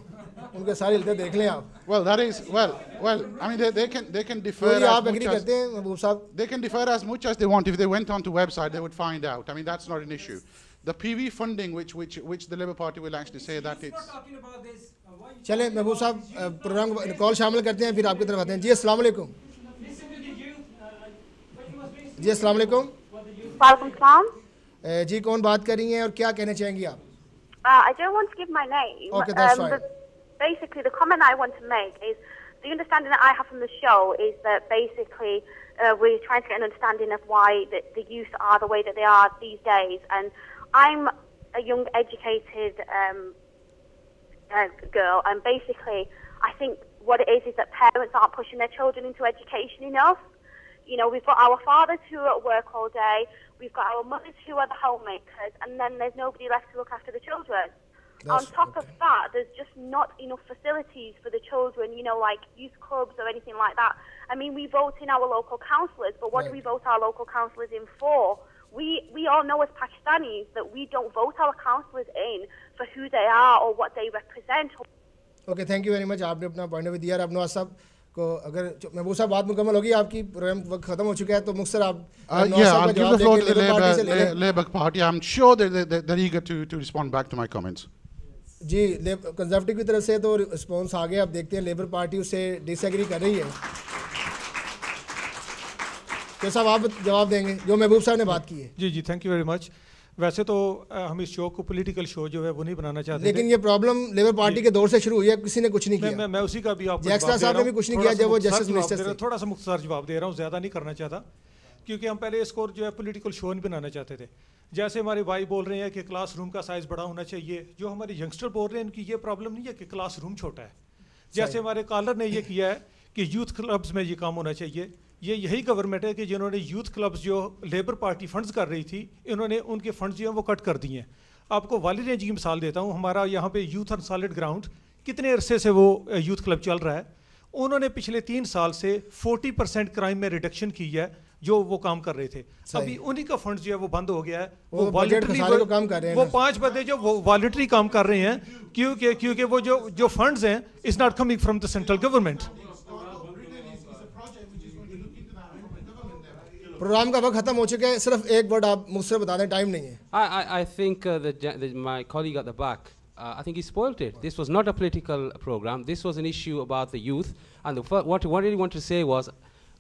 ان کے سارے ہلتے دیکھ لیں آپ. Well, that is I mean they can defer as آپ much ایگری کرتے ہیں محبوب صاحب. They can defer as much as they want. If they went onto website, they would find out. I mean, that's not an issue. The PV funding, which the Labour Party will actually say that it's. چلیں محبوب صاحب program call شامل کرتے ہیں, پھر آپ کی طرف آتے ہیں. جی السلام علیکم. جی السلام علیکم. وعلیکم السلام. جی کون بات کر رہی ہیں اور کیا کہنا چاہیں گی آپ؟ I don't want to give my name. Okay, that's fine. But basically, the comment I want to make is the understanding that I have from the show is that basically we're trying to get an understanding of why the youth are the way that they are these days. And I'm a young, educated girl, and basically I think what it is that parents aren't pushing their children into education enough. You know, we've got our fathers who are at work all day, we've got our mothers who are the homemakers, and then there's nobody left to look after the children. On top of that, there's just not enough facilities for the children, you know, like youth clubs or anything like that. I mean, we vote in our local councillors, but what do we vote our local councillors in for? We all know as Pakistanis that we don't vote our councillors in for who they are or what they represent. Okay, thank you very much. آپ نے اپنا point of view دیا. اب نواز صاحب کو اگر محبوب صاحب بات مکمل ہوگی, آپ کی پروگرام وقت ختم ہو چکا ہے, تو مختصر آپ I'll give the floor to the Labour Party. I'm sure they're eager to respond back to my comments. جی کنزرویٹو کی طرف سے تو رسپانس آ گیا. اب دیکھتے ہیں لیبر پارٹی اس سے ڈس ایگری کر رہی ہے. تو صاحب آپ جواب دیں گے جو محبوب صاحب نے بات کی ہے. جی تھینک یو ویری مچ. ویسے تو ہم اس شو کو پولیٹیکل شو جو ہے وہ نہیں بنانا چاہتے, لیکن یہ پرابلم لیبر پارٹی کے دور سے شروع ہوئی ہے, کسی نے کچھ نہیں کیا. میں اسی کا بھی آپ کو جیکسٹرا صاحب نے بھی کچھ نہیں کیا جب وہ جسٹس منسٹر تھے. تھوڑا سا مختصر جواب دے رہا ہوں, زیادہ نہیں کرنا چاہتا, کیونکہ ہم پہلے اس کو جو ہے پولیٹیکل شو نہیں بنانا چاہتے تھے. جیسے ہمارے بھائی بول رہے ہیں کہ کلاس روم کا سائز بڑا ہونا چاہیے, جو ہمارے ینگسٹر بول رہے ہیں ان کی یہ پرابلم نہیں ہے کہ کلاس روم چھوٹا ہے. جیسے ہمارے کالر نے یہ کیا ہے کہ یوتھ کلبز میں یہ کام ہونا چاہیے. یہی گورنمنٹ ہے کہ جنہوں نے یوتھ کلبز جو لیبر پارٹی فنڈز کر رہی تھی, انہوں نے ان کے فنڈز جو ہیں وہ کٹ کر دیے ہیں. آپ کو والد جی کی مثال دیتا ہوں, ہمارا یہاں پہ یوتھ آن سالڈ گراؤنڈ کتنے عرصے سے وہ یوتھ کلب چل رہا ہے. انہوں نے پچھلے 3 سال سے 40% کرائم میں ریڈکشن کی ہے جو وہ کام کر رہے تھے. ابھی انہی کا فنڈ جو ہے وہ بند ہو گیا ہے. وہ والنٹری وہ 5 بندے جو وہ والنٹری کام کر رہے ہیں, کیونکہ وہ جو فنڈز ہیں is not coming from the central government. Programme کا وقت ختم ہو چکا ہے, صرف ایک ورڈ آپ مجھ سے بتا دیں, ٹائم نہیں ہے. I think my colleague at the back, I think he spoiled it. This was not a political program. This was an issue about the youth. And what I really want to say was,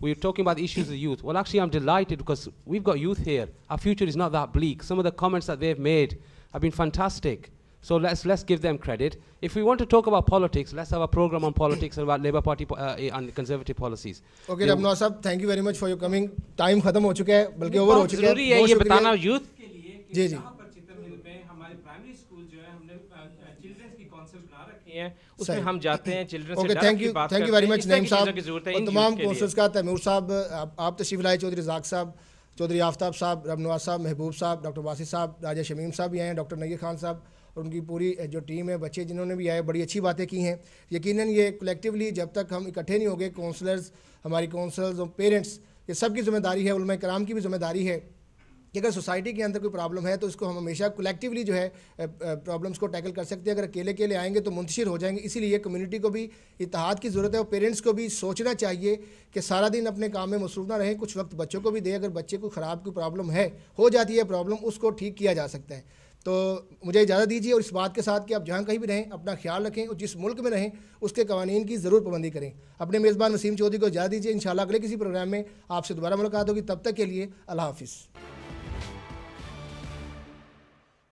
we were talking about the issues of the youth. Well, actually, I'm delighted because we've got youth here. Our future is not that bleak. Some of the comments that they've made have been fantastic. So let's give them credit. If we want to talk about politics, let's have a program on politics and about Labour Party and conservative policies. Okay, Rab Nawaz sahab, thank you very much for your coming. Time khatam ho chuka hai, balki over ho chuka hai. ضروری ہے یہ بتانا youth کے لیے جی جی ہمارے primary school جو ہے ہم نے چلڈرنس کی کونسل بنا رکھی ہیں, اس میں ہم جاتے ہیں چلڈرن سے ڈائریکٹ کی بات کرتے ہیں. تھینک یو ویری مچ نعیم صاحب اور تمام کونسلز کا. تیمور صاحب آپ تشریف لائے, چودھری رزاق صاحب, چودھری آفتاب صاحب, رب نواز صاحب, محبوب صاحب, ڈاکٹر واسی صاحب, راجہ شمیم صاحب بھی آئے ہیں, ڈاکٹر نیر خان صاحب اور ان کی پوری جو ٹیم ہے, بچے جنہوں نے بھی آئے, بڑی اچھی باتیں کی ہیں. یقیناً یہ کلیکٹیولی جب تک ہم اکٹھے نہیں ہو گے, کونسلرز, ہماری کونسلرز اور پیرنٹس, یہ سب کی ذمہ داری ہے, علماء کرام کی بھی ذمہ داری ہے کہ اگر سوسائٹی کے اندر کوئی پرابلم ہے تو اس کو ہم ہمیشہ کلیکٹیولی جو ہے پرابلمس کو ٹیکل کر سکتے ہیں. اگر اکیلے آئیں گے تو منتشر ہو جائیں گے. اسی لیے کمیونٹی کو بھی اتحاد کی ضرورت ہے, اور پیرنٹس کو بھی سوچنا چاہیے کہ سارا دن اپنے کام میں مصروف نہ رہیں, کچھ وقت بچوں کو بھی دیں. اگر بچے کو خراب کوئی پرابلم ہے, ہو جاتی ہے پرابلم, اس کو ٹھیک کیا جا سکتا ہے. تو مجھے اجازت دیجیے, اور اس بات کے ساتھ کہ آپ جہاں کہیں بھی رہیں اپنا خیال رکھیں, اور جس ملک میں رہیں اس کے قوانین کی ضرور پابندی کریں. اپنے میزبان وسیم چودھری کو اجازت دیجیے. انشاءاللہ اگلے کسی پروگرام میں آپ سے دوبارہ ملاقات ہوگی. تب تک کے لیے اللہ حافظ.